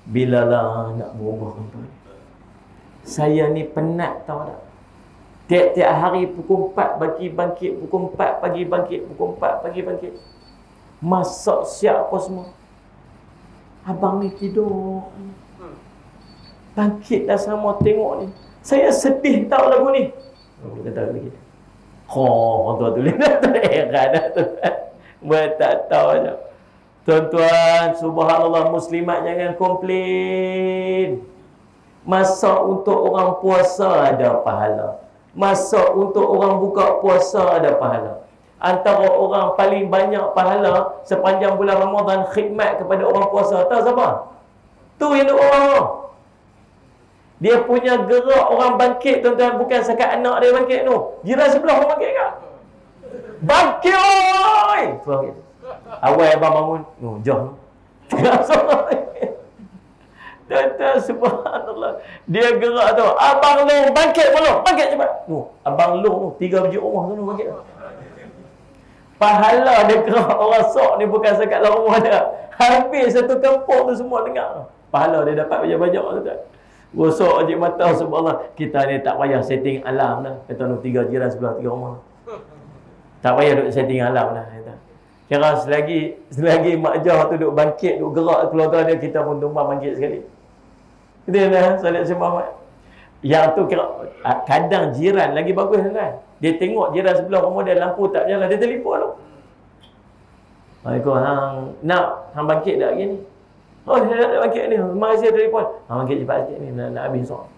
Bila lah nak berubah orang tua ni? Saya ni penat tahu tak? Tiap-tiap hari pukul 4 pagi bangkit, pukul 4 pagi bangkit, pukul 4 pagi bangkit. Masak siap apa semua. Abang ni tidur. Bangkit dah sama tengok ni. Saya sedih tahu lagu ni. Kata lagi. Orang tua tulis. Heran dah tu. Buat tak tahu aja. Tuan-tuan, subhanallah, muslimat jangan komplain. Masak untuk orang puasa ada pahala. Masak untuk orang buka puasa ada pahala. Antara orang paling banyak pahala sepanjang bulan Ramadan khidmat kepada orang puasa. Tahu siapa? Tu yang duk orang. Dia punya gerak orang bangkit, tuan-tuan, bukan sekat anak dia bangkit tu. Jiran sebelah orang bangkit kan? Bangkit oi! Awal abang bangun, jom. Tuan-tuan, subhanallah. Dia gerak tu. Abang Long bangkit belum? Bangkit cepat. Abang Long 3 biji rumah tu bangkit. Pahala dia gerak orang sok ni bukan sekat dalam rumah dia. Habis satu kampung tu semua dengar. Pahala dia dapat banyak-banyak tu kan. Gosok wajib mata, subhanallah. Kita ni tak payah setting alam dah. Kata tu 3 jiran sebelah 3 rumah. Tak payah duk setting alam dah. Kira selagi Mak Jah tu duk bangkit, duk gerak keluarga dia, kita pun tumpah bangkit sekali. Kita dah salat sembah. Yang tu kira kadang jiran lagi bagus kan. Dia tengok jiran sebelah rumah dia lampu tak jalan, dia telefon tu. Waalaikumsalam. Hang bangkit tak lagi ni? Oh, saya nak bangkit ni. Mari saya telefon. Hang bangkit cepat sikit ni, nak habis sok.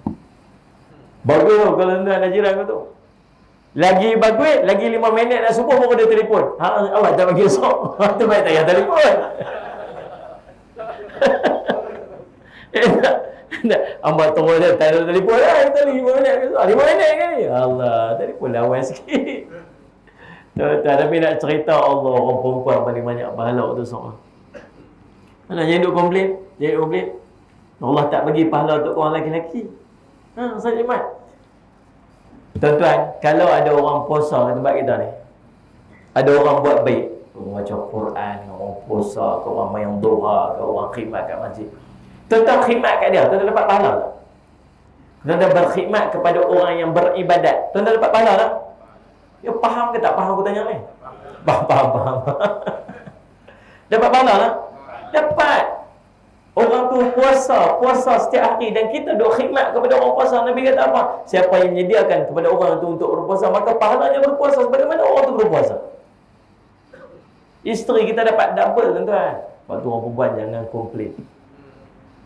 Bagus tu kalau ada jiran kau tu. Lagi bagus, lagi 5 minit nak subuh baru dia telefon. Awak tak bagi sok. Tu baik tak payah telefon. Ambil tunggu dia, tak ada telefon lah. Kita 5 minit ke so. 5 minit kan ni? Allah, telefon lawan sikit. Tapi nak cerita Allah, orang perempuan paling banyak pahala waktu sok. Mana jangan duk komplain. Jangan komplain. Allah tak bagi pahala untuk orang lelaki-lelaki. Saya Mat. Tuan-tuan, kalau ada orang puasa di tempat kita ni, ada orang buat baik, orang baca Quran, orang puasa, orang main duha, orang khidmat kat masjid. Tuan-tuan khidmat kat dia, tuan-tuan dapat pahala tak? Tuan-tuan berkhidmat kepada orang yang beribadat, tuan-tuan dapat pahala tak? Ya, faham ke tak faham aku tanya ni? Faham. Dapat pahala tak? Dapat. Orang tu puasa setiap hari dan kita duk khidmat kepada orang puasa. Nabi kata apa? Siapa yang menyediakan kepada orang tu untuk berpuasa, maka pahalanya berpuasa sebagaimana orang tu berpuasa. Isteri kita dapat double, tuan-tuan. Lepas tu orang perempuan jangan komplain.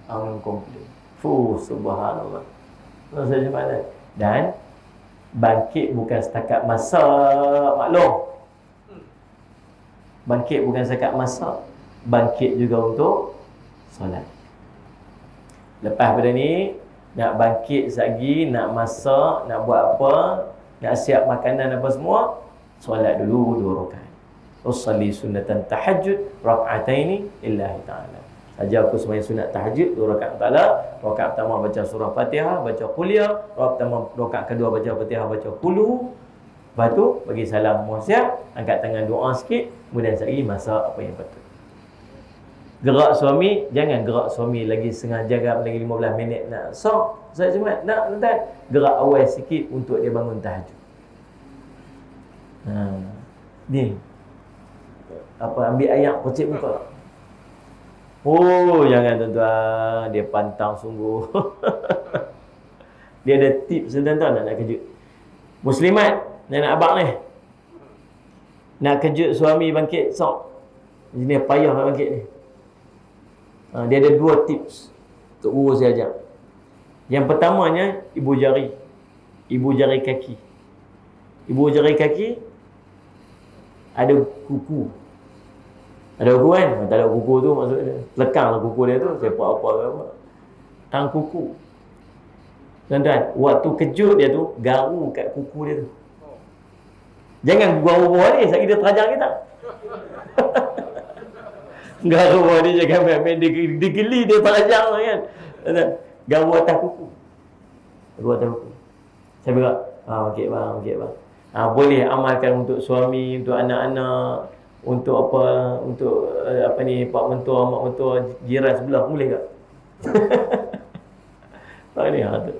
Jangan komplain. Subhanallah. Saya mana? Dan bangkit bukan setakat masak, maklum. Bangkit bukan setakat masak, bangkit juga untuk solat. Lepas pada ni, nak bangkit lagi, nak masak, nak buat apa, nak siap makanan apa semua, solat dulu 2 rakaat. Usalli sunnatan tahajud rak'ataini lillahi ta'ala. Saja aku sembahyang sunat tahajud 2 rakaat ta'ala. Rakaat pertama baca surah Fatihah, baca qul ya. Rakaat kedua baca Fatihah, baca qul. Lepas tu bagi salam, semua siap, angkat tangan doa sikit, kemudian sekali masak apa yang patut. Gerak suami, jangan gerak suami lagi setengah jam, lagi 15 minit nak sok. Saya cuma nak gerak awal sikit untuk dia bangun tahajud. Ni. Ambil ayam pocik muka. Jangan tuan-tuan, dia pantang sungguh. Dia ada tips tuan-tuan nak kejut. Muslimat, nenek abang ni. Nak kejut suami bangkit sok. Ini payah nak bangkit ni. Dia ada 2 tips untuk guru saya ajar. Yang pertamanya, ibu jari kaki. Ibu jari kaki ada kuku. Ada kuku kan? Tak ada kuku tu maksudnya lekanglah kuku dia tu, siapa apa ke apa. Tang kuku. Tuan-tuan, waktu kejut dia tu, garu kat kuku dia tu. Jangan garu bawah ni, sekali dia terajang kita. Garu bawah ni jangan main-main, dia geli dia terajang kan. Garu atas kuku. Garu atas kuku. Saya berak, okey bang. Boleh amalkan untuk suami, untuk anak-anak, untuk apa, untuk apa ni, pak mentua, mak mentua, jiran sebelah, boleh tak? Ni tu.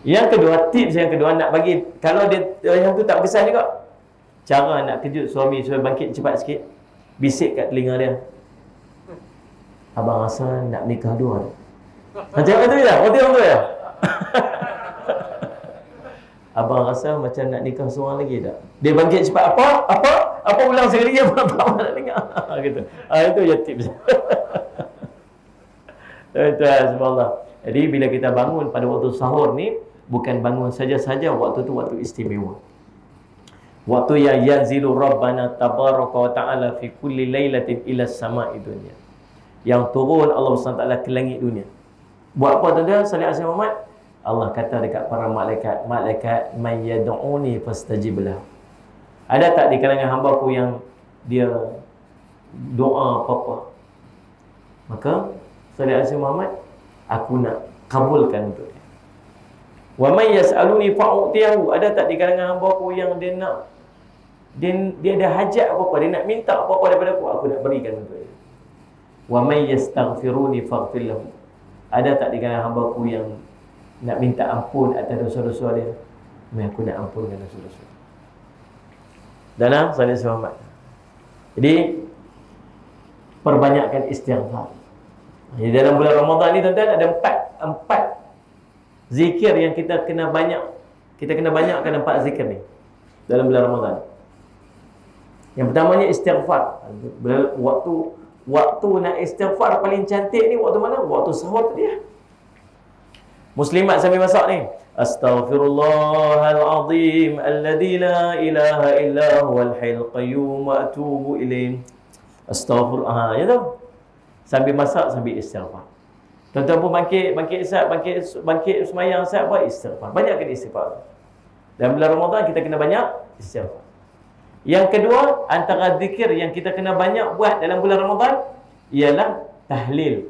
Yang kedua, tips yang kedua nak bagi, kalau dia yang tu tak besar juga, cara nak kejut suami supaya bangkit cepat sikit, bisik kat telinga dia, abang rasa nak nikah dua. Macam tu je lah. Oh tengok tu ya. Abang rasa macam nak nikah seorang lagi tak? Dia bangkit cepat. Apa ulang sekali dia tak nak dengar. Gitu. Itu je tips. Itu subhanallah. Jadi bila kita bangun pada waktu sahur ni, bukan bangun saja-saja, waktu tu waktu istimewa. Waktu yang yanzilu rabbana tabaraka wa ta'ala fi kulli lailatin ila sama'i dunya. Yang turun Allah SWT ke langit dunia. Buat apa tuan-tuan? Salih Asy Muhammad. Allah kata dekat para malaikat, may yad'uni fastajib lahu. Ada tak di kalangan hamba-Ku yang dia doa apa-apa? Maka Salih Asy Muhammad, aku nak kabulkan untuk dia. Wa may yas'aluni fa'utiyahu. Ada tak di kalangan hamba-Ku yang dia nak, dia ada hajat apa-apa, dia nak minta apa-apa daripada aku nak berikan untuk dia. Wa may yastaghfiruni faghfir lahu. Ada tak di kalangan hamba-Ku yang nak minta ampun atas dosa-dosa dia, aku nak ampunkan dosa-dosa. Dan Salih Asy Muhammad. Jadi perbanyakkan istighfar. Jadi dalam bulan Ramadan ni tuan-tuan ada empat zikir yang kita kena banyakkan 4 zikir ni dalam bulan Ramadan. Yang pertamanya istighfar. Waktu nak istighfar paling cantik ni waktu mana? Waktu sahur tu dia. Muslimat sambil masak ni, astaghfirullahalazim alladzi la ilaha illa huwal hayyul qayyum wa atubu ilaih. Astaghfirullah. Ya tu. Sambil masak, sambil istighfar. Tuan-tuan pun bangkit semayang sat buat istighfar. Banyakkan istighfar. Dalam bulan Ramadan kita kena banyak istighfar. Yang kedua, antara zikir yang kita kena banyak buat dalam bulan Ramadan ialah tahlil.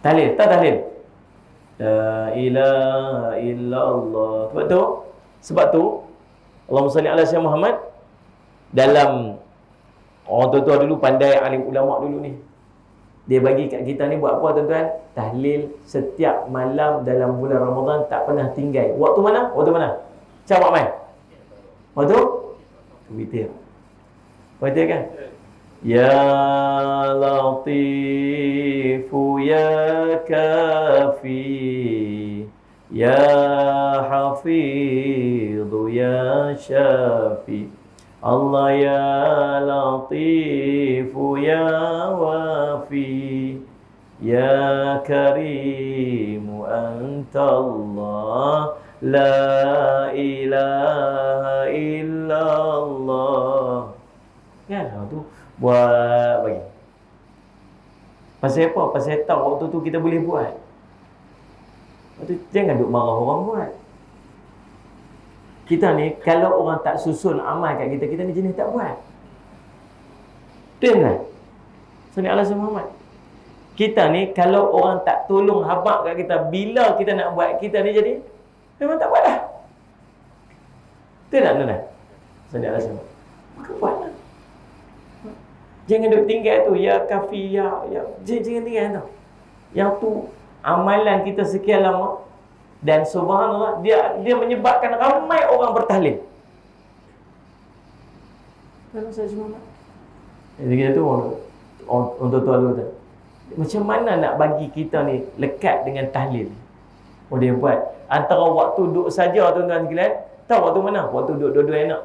Tahlil, tak tahlil? La ilaha illallah. Sebab tu Allahumma salli ala Sayyidina Muhammad. Dalam orang tua-tua dulu pandai, alim ulama dulu ni, dia bagi kat kita ni buat apa tuan-tuan? Tahlil setiap malam dalam bulan Ramadan, tak pernah tinggal. Waktu mana? Macam main. Waktu witir. Witir kan? Ya Latifu Ya Kafi Ya Hafidhu Ya Syafi Allah Ya Latifu Ya Wafi Ya Karimu Anta Allah La ilaha illallah. Kan tu buat bagi. Pasal apa? Pasal tahu waktu tu kita boleh buat. Waktu jangan duk marah orang buat. Kita ni kalau orang tak susun amal kat kita, kita ni jenis tak buat. Betul kan? Salih ala Sayyidina Muhammad. Kita ni kalau orang tak tolong habaq kat kita, bila kita nak buat, kita ni jadi memang tak buat dah. Betul tak tuan-tuan? Salih ala Sayyidina Muhammad. Maka buatlah. Jangan duk tinggal tu ya kafi ya jangan tinggal tu. Yang tu amalan kita sekian lama, dan subhanallah dia menyebabkan ramai orang bertahlil. Kalau saya cuma jadi kita tu orang tua-tua dulu tu, macam mana nak bagi kita ni lekat dengan tahlil? Oh dia buat antara waktu duduk saja tuan-tuan sekalian. Tahu waktu mana? Waktu duduk dua-dua enak.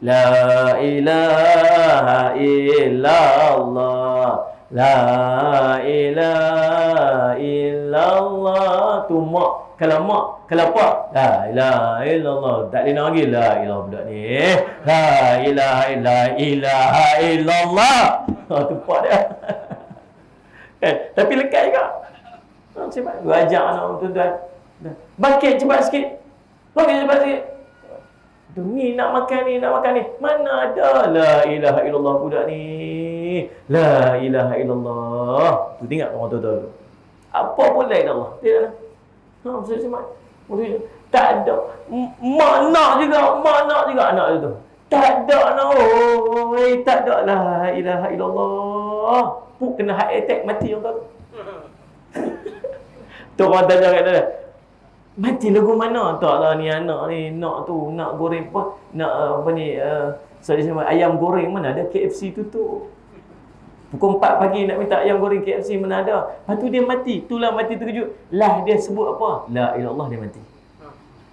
La ilaha illallah La ilaha illallah. Tu mak. Kalau mak, kalau pak, la ilaha illallah. Tak ada lagi la ilaha budak ni. La ilaha illallah. Tu pak dia. Tapi lekat juga. Cepat. Gua ajak anak tuan-tuan. Bangkit cepat sikit. Bangkit cepat sikit. Tu ni nak makan ni. Mana ada la ilaha illallah budak ni. La ilaha illallah. Tu tengok orang tua-tua tu. Apa pun la ilaha illallah. Tidak lah. Ustaz Ismail. Tak ada. Mak nak juga anak itu. Tak ada nak. Tak ada la ilaha illallah. Puk kena heart attack mati orang tu. Tu orang tanya kat dia. Mati lagu mana? Taklah ni anak ni nak tu, nak goreng apa? Nak apa ni ayam goreng mana ada, KFC tutup. Pukul 4 pagi nak minta ayam goreng KFC mana ada. Lepas tu dia mati. Itulah mati terkejut. Lah dia sebut apa? La ilallah dia mati.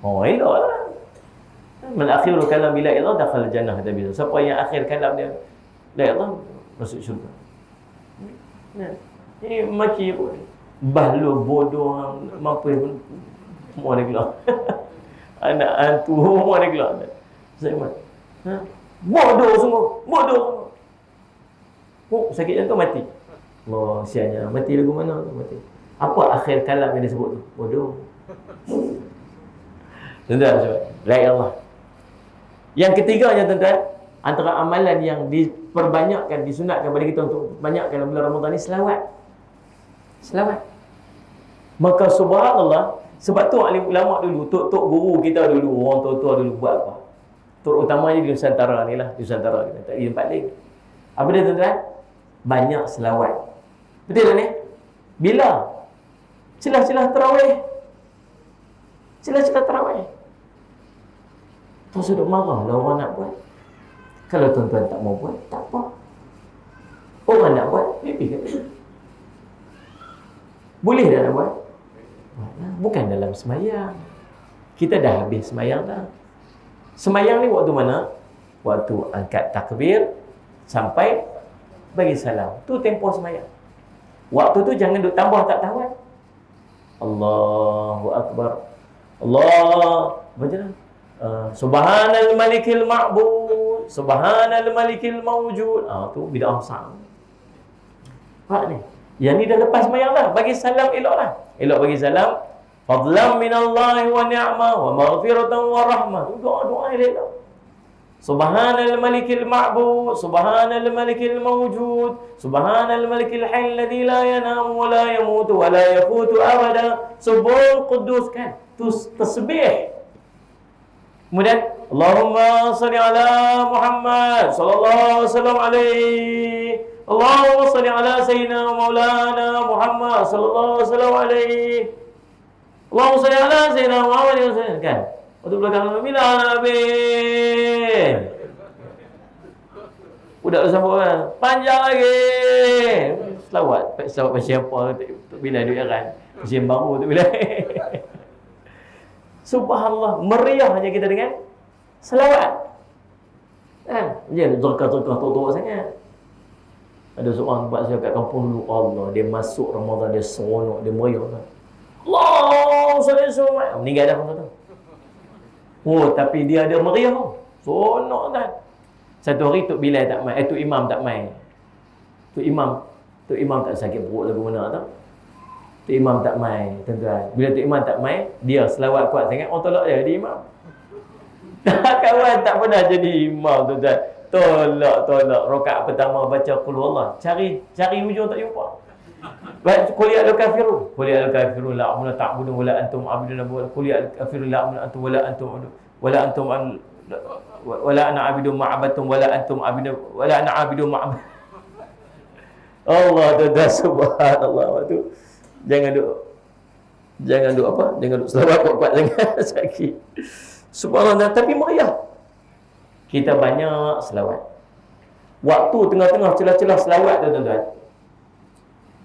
Oh elok lah. Man akhiru kalam bila ilallah dakhal jannah kata bila. Siapa yang akhir kalam dia la ilallah masuk syurga. Ni maki bahlu bodoh mampu pun semua dia keluar. Anak hantu semua dia keluar. Saya bodoh semua. Bodoh semua. Oh, sakit jantung mati. Allah, sianya. Mati lagu mana tu mati? Apa akhir kalam yang disebut tu? Bodoh. Tuan-tuan, la ilallah. Yang ketiganya tuan-tuan, antara amalan yang diperbanyakkan, disunatkan kepada kita untuk banyakkan dalam bulan Ramadan ni selawat. Selawat. Maka subhanallah, sebab tu alim ulama dulu, tok guru kita dulu, orang tua-tua dulu buat apa? Terutamanya di Nusantara ni lah, di Nusantara kita, tak di tempat lain. Apa dia tuan-tuan? Banyak selawat. Betul tak ni? Bila? Celah-celah tarawih. Celah-celah tarawih. Tu sudah marah lah orang nak buat. Kalau tuan-tuan tak mau buat, tak apa. Orang nak buat, pergi. Boleh dah nak buat? Bukan dalam semayang. Kita dah habis semayang dah. Semayang ni waktu mana? Waktu angkat takbir sampai bagi salam. Tu tempoh semayang. Waktu tu jangan duk tambah tak tahu. Allahu Akbar. Allah. Macam Subhanal Malikil Ma'bud, Subhanal Malikil Mawjud. Tu bid'ah besar. Pak ni. Yang ni dah lepas semayang dah. Bagi salam elok lah. Elok bagi salam. Fadlam minallahi wa ni'mah wa maghfiratan wa rahmah. Doa-doa elok. Subhanal Malikil Ma'bud, Subhanal Malikil Mawjud, Subhanal Malikil Hayy alladhi la yanamu wa la yamutu wa la yafutu abada. Subuh Qudus kan. Tu tasbih. Kemudian Allahumma salli ala Muhammad sallallahu wasallam alaihi. Allahumma salli ala sayyidina maulana Muhammad sallallahu wasallam alaihi. Allahumma salli ala sayyidina Muhammad sallallahu alaihi kan. Waktu belakang bila Nabi. Budak tu sambut kan. Panjang lagi. Selawat. Selawat pasal apa tak bila duit kan. Pasal baru tu bila. Subhanallah, meriahnya kita dengan selawat. Kan? Jangan zerkah-zerkah tok-tok sangat. Ada seorang tempat saya kat kampung dulu, Allah, dia masuk Ramadan, dia seronok, dia meriah kan. Allah, sallallahu meninggal dah orang tu. Oh, tapi dia ada meriah. Seronok kan. Satu hari Tok Bilal tak main, Tok Imam tak main. Tok Imam tak sakit perut lagu mana tau. Tok Imam tak main, tuan-tuan. Bila Tok Imam tak main, dia selawat kuat sangat, orang tolak dia jadi imam. Kawan tak pernah jadi imam, tuan-tuan. Tolak. Rakaat pertama baca qul huwallah. Cari hujung tak jumpa. Baca qul ya al-kafirun. Qul ya al-kafirun la amuna ta'budun wala antum abidun qul ya al-kafirun la amuna antum wala antum wala ana abidun ma'abatum wala antum abidun wala ana abidun ma'abad. Allah tuan-tuan, subhanallah. Waktu jangan duk apa? Jangan duk selawat kuat-kuat sangat sakit. Subhanallah, tapi meriah. Kita banyak selawat. Waktu tengah-tengah celah-celah selawat tu tuan-tuan.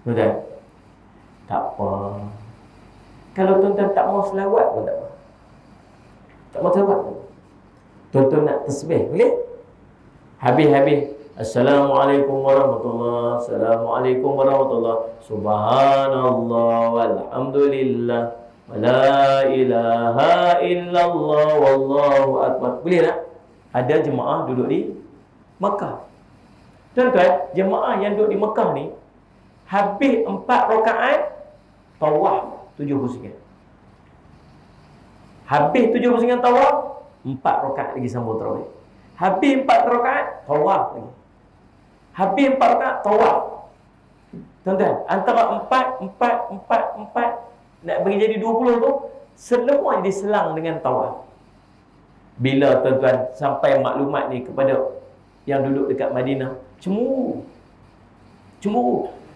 Tuan-tuan, tak apa. Kalau tuan-tuan tak mau selawat pun tak apa. Tak mau selawat pun. Tuan-tuan nak tasbih, boleh? Habis-habis. Assalamualaikum warahmatullahi. Assalamualaikum warahmatullahi. Subhanallah walhamdulillah wa la ilaha illallah wallahu akbar. Boleh tak? Ada jemaah duduk di Mekah. Tuan-tuan, jemaah yang duduk di Mekah ni habis 4 rakaat tawaf 7 pusingan. Habis 7 pusingan tawaf, 4 rakaat lagi sambung tarawih. Habis 4 rakaat tawaf lagi. Habis 4 rakaat tawaf. Tuan-tuan, antara 4 nak bagi jadi 20 tu, semua diselang dengan tawaf. Bila tuan-tuan sampai maklumat ni kepada yang duduk dekat Madinah, cemburu.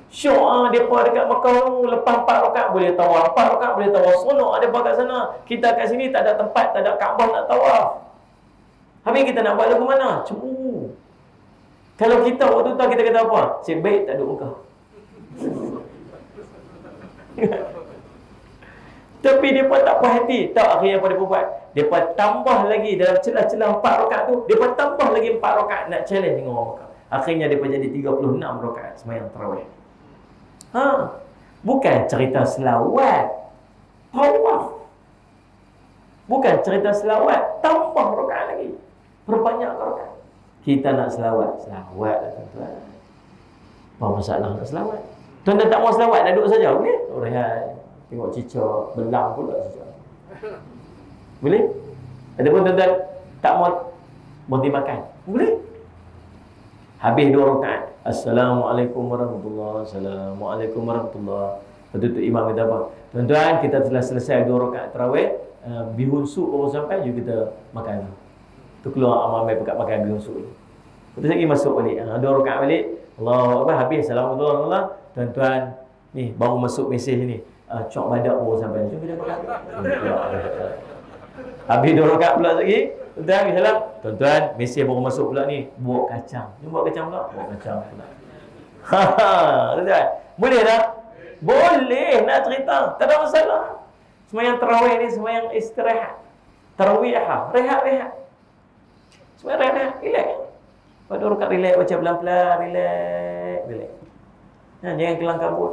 Syok depa dekat Mekah tu lepas 4 rakaat boleh tawaf, 4 rakaat boleh tawaf. Seronok depa kat sana. Kita kat sini tak ada tempat, tak ada Kaabah nak tawaf. Habis kita nak buat lagu mana? Cemburu. Kalau kita waktu tu kita kata apa? Cik baik tak duduk Mekah. Tapi mereka tak puas hati. Tak, akhirnya apa mereka buat? Mereka tambah lagi dalam celah-celah 4 rakaat tu, mereka tambah lagi 4 rakaat nak challenge dengan orang Mekah. Akhirnya mereka jadi 36 rakaat sembahyang tarawih. Bukan cerita selawat, tawaf. Bukan cerita selawat, tambah rakaat lagi. Perbanyak rakaat. Kita nak selawat lah tuan-tuan. Apa masalah nak selawat? Tuan-tuan tak mau selawat, nak duduk saja boleh? Rehat, tengok cicak, belang pula cicak. Boleh? Ataupun tuan-tuan tak mau berhenti makan, boleh? Habis 2 rakaat, Assalamualaikum warahmatullahi wabarakatuh. Assalamualaikum warahmatullahi wabarakatuh. Lepas tu imam kata apa? Tuan-tuan, kita telah selesai 2 rakaat tarawih. Bihun sup baru sampai, jom kita makan. Tu keluar amai pekat makan bihun sup. Lepas tu lagi masuk balik. 2 rakaat balik. Allahu Akbar, habis. Assalamualaikum. Tuan-tuan, ni baru masuk mesej ni. Cok badak baru sampai. Jom kita makan. Habis 2 rakaat pula lagi. Tuan-tuan, salam. Tuan-tuan, mesej baru masuk pula ni. Buat kacang. Jom buat kacang pula. Buat kacang pula. Tuan-tuan, boleh tak? Boleh nak cerita. Tak ada masalah. Sembahyang tarawih ni sembahyang istirahat. Tarawihah, rehat-rehat. Sembahyang rehat, relax. Pada rakaat relax, baca pelan-pelan, relax. Jangan kelang kabut.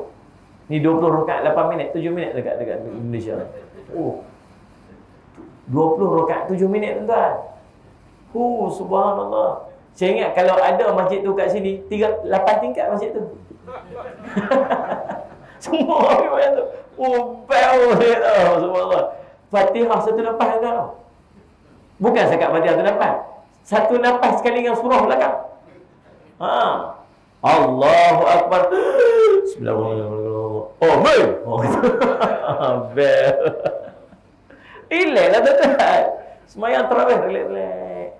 Ni 20 rakaat 8 minit, 7 minit dekat Indonesia. 20 rakaat 7 minit tuan-tuan. Subhanallah. Saya ingat kalau ada masjid tu kat sini, 8 tingkat masjid tu. Semua orang tu. Bel dia tahu. Subhanallah. Fatihah satu nafas tuan. Bukan sekat Fatihah satu nafas. Satu nafas sekali dengan surah belakang. Allahu Akbar. Bismillahirrahmanirrahim. Bel. Relax lah tuan-tuan. Semayang tarawih relax.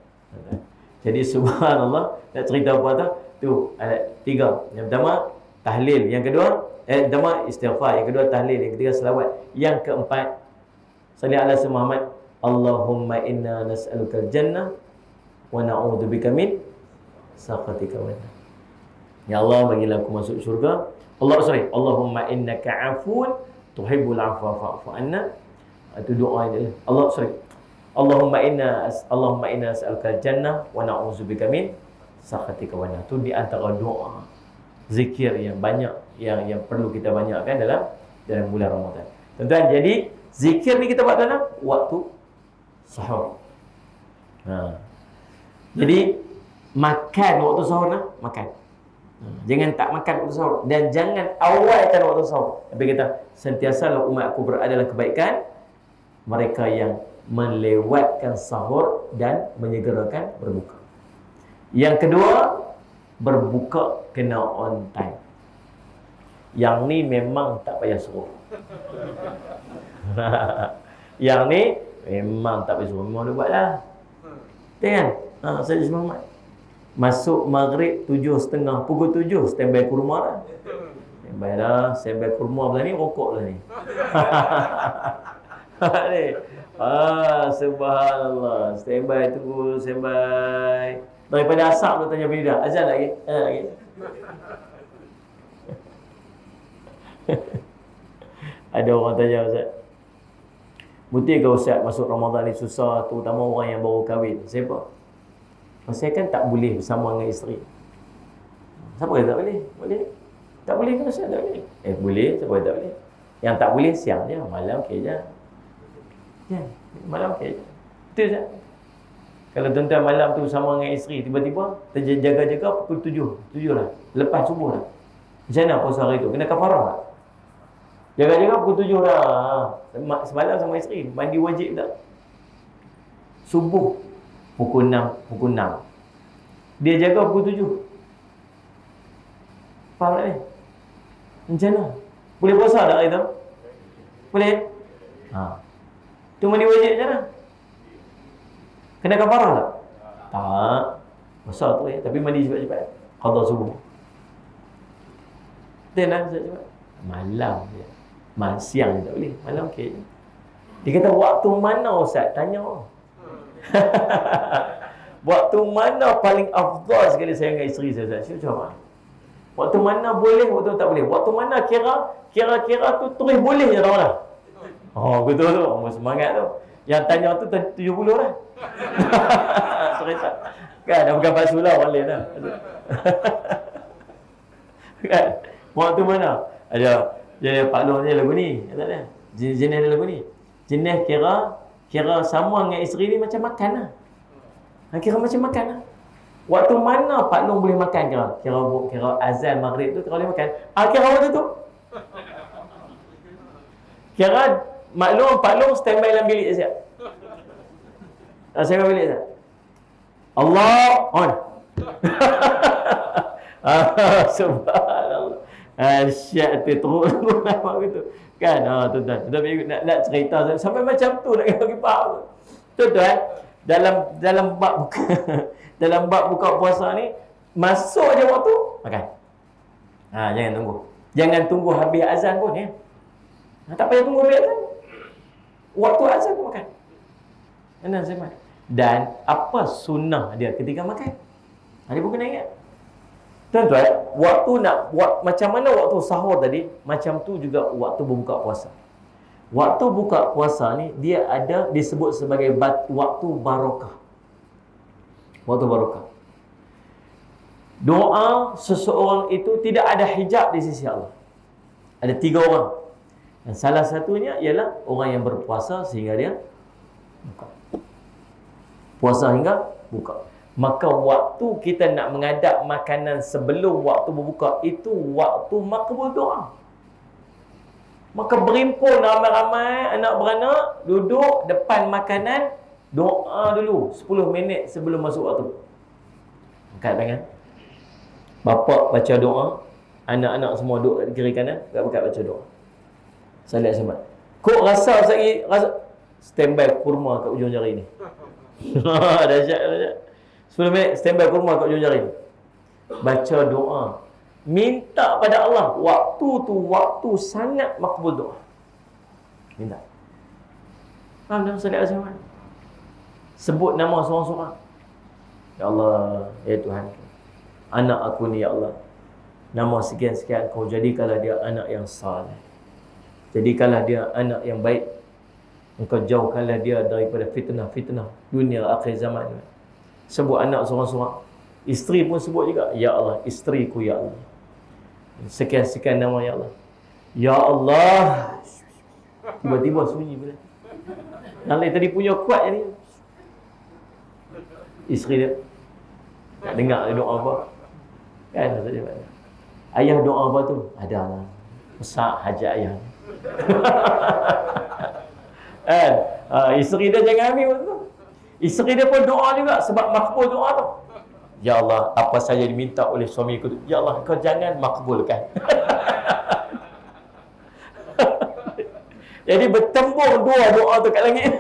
Jadi subhanallah, nak cerita apa tu? Ada 3. Yang pertama tahlil, yang kedua pertama istighfar, yang kedua tahlil, yang ketiga selawat, yang keempat salli ala Muhammad. Allahumma inna nas'alukal jannah wa na'udzubika min sakhatika wa nar. Ya Allah, bagilah aku masuk syurga. Allahumma innaka 'afuwun tuhibbul 'afwa fa'fu anna. Itu doa dia. Allahumma inna nas'alukal jannah wa na'udzubika min sakhatika wa nar. Itu di antara doa zikir yang banyak yang perlu kita banyakkan dalam bulan Ramadan. Tuan-tuan, jadi zikir ni kita buat dalam waktu sahur. Jadi makan waktu sahur makan. Jangan tak makan waktu sahur dan jangan awalkan waktu sahur. Tapi kita sentiasalah umat aku berada dalam kebaikan, mereka yang melewatkan sahur dan menyegerakan berbuka. Yang kedua, berbuka kena on time. Yang ni memang tak payah suruh. Yang ni memang tak payah suruh. Memang dia buat lah. Kan? Saya Muhammad masuk maghrib 7.30, pukul 7 standby ke rumah lah. Standby ke rumah belah ni, rokok belah ni. Subhanallah. Standby tunggu, standby. Daripada asap tu tanya bila dah. Azan lagi? Lagi. Ada orang tanya, Ustaz, betul ke Ustaz masuk Ramadan ni susah, terutama orang yang baru kahwin? Siapa? Saya kan tak boleh bersama dengan isteri. Siapa kata tak boleh? Boleh. Tak boleh ke Ustaz? Tak boleh. Boleh, siapa kata tak boleh? Yang tak boleh siang je, malam okey je. Ya, malam okey je. Betul Ustaz? Kalau tuan-tuan malam tu sama dengan isteri, tiba-tiba terjaga-jaga pukul 7 lah, lepas subuh dah. Macam mana puasa hari tu? Kena kafarah tak? Jaga-jaga pukul 7 dah. Semalam sama isteri, mandi wajib tak? Subuh pukul 6. Dia jaga pukul 7. Faham tak ni? Macam mana? Boleh puasa tak hari tu? Boleh? Tu mandi wajib macam mana? Kena kafarah tak? Tak. Puasa tu tapi mandi cepat-cepat. Qada subuh. Tenang cepat-cepat. Malam je. Siang tak boleh. Malam okey je. Dia kata waktu mana Ustaz? Tanya. Waktu mana paling afdal sekali saya dengan isteri saya? Ustaz, cuba. Waktu mana boleh, waktu tak boleh. Waktu mana kira-kira tu terus boleh je orang. Betul tu. Semangat tu. Yang tanya tu 70 lah. Cerita. Kan dah bukan Pak Sulah boleh dah. Kan? Waktu mana? Ada Pak Long ni lagu ni. Tak ada. Jenis lagu ni. Jenis kira sama dengan isteri ni macam makan lah. Kira macam makan lah. Waktu mana Pak Long boleh makan kira azan maghrib tu kira boleh makan. Kira waktu tu. Kira Pak Long standby dalam bilik siap. Standby bilik siap. Allah on. Subhanallah. Syak tu terus nama gitu. Kan? Tuan-tuan. Tetapi nak cerita sampai macam tu nak bagi faham. Tuan-tuan, dalam bab buka dalam bab buka puasa ni masuk je waktu makan. Jangan tunggu. Jangan tunggu habis azan pun ya. Tak payah tunggu habis azan. Waktu azan tu makan. Enak saya makan. Dan apa sunnah dia ketika makan? Dia pun kena ingat. Tuan-tuan, waktu nak buat macam mana waktu sahur tadi, macam tu juga waktu berbuka puasa. Waktu buka puasa ni dia disebut sebagai waktu barakah. Waktu barakah. Doa seseorang itu tidak ada hijab di sisi Allah. Ada 3 orang. Dan salah satunya ialah orang yang berpuasa sehingga dia buka. Puasa hingga buka. Maka waktu kita nak mengadap makanan sebelum waktu berbuka, itu waktu makbul doa. Maka berimpun ramai-ramai anak beranak, duduk depan makanan, doa dulu 10 minit sebelum masuk waktu. Angkat tangan. Bapa baca doa, anak-anak semua duduk kat kiri kanan, baca doa. Salat Jumaat. Kok rasa sekali, standby kurma kat ujung jari ni. Dahsyat. 10 minit standby kurma kat ujung jari. Baca doa. Minta pada Allah. Waktu tu waktu sangat makbul doa. Minta. Faham tak salat Jumaat? Sebut nama seorang-seorang. Ya Allah, ya Tuhan, anak aku ni ya Allah, nama sekian-sekian kau jadikanlah dia anak yang saleh. Jadikanlah dia anak yang baik. Engkau jauhkanlah dia daripada fitnah-fitnah dunia akhir zaman. Sebut anak seorang-seorang. Isteri pun sebut juga. Ya Allah, isteriku ya Allah. Sekian-sekian nama ya Allah. Ya Allah. Tiba-tiba sunyi bila. Yang lain tadi punya kuat ni. Isteri dia nak dengar dia doa apa. Kan? Ayah doa apa tu? Ada lah. Besar hajat ayah. Kan? Isteri dia jangan ambil waktu tu. Isteri dia pun doa juga sebab makbul doa tu. Ya Allah, apa saja diminta oleh suamiku tu, ya Allah, kau jangan makbulkan. Jadi bertembung dua doa tu kat langit.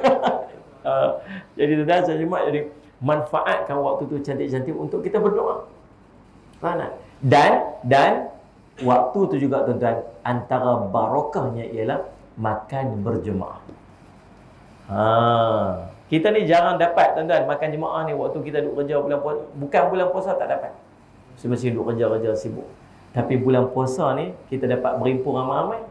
Jadi tuan-tuan, saya cuma jadi manfaatkan waktu tu cantik-cantik untuk kita berdoa. Faham tak? Dan waktu tu juga tuan-tuan, antara barakahnya ialah makan berjemaah. Kita ni jarang dapat tuan-tuan makan jemaah ni waktu kita duduk kerja bulan puasa. Bukan bulan puasa tak dapat. Mesti duduk kerja sibuk. Tapi bulan puasa ni kita dapat berimpun ramai-ramai.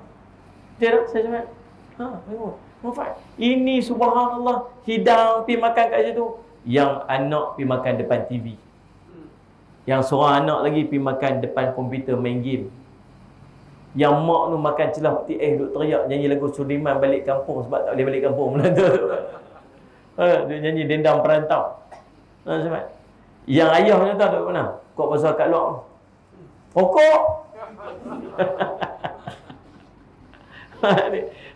Dia tak saya cakap. Tengok. Manfaat. Ini subhanallah hidang pi makan kat situ. Yang anak pi makan depan TV. Yang seorang anak lagi pi makan depan komputer main game. Yang mak tu makan celah peti duk teriak nyanyi lagu Sudirman balik kampung sebab tak boleh balik kampung benda tu. Dia nyanyi Dendam Perantau. Sebab yang ayah macam tu duk mana? Kok pasal kat luar. Pokok.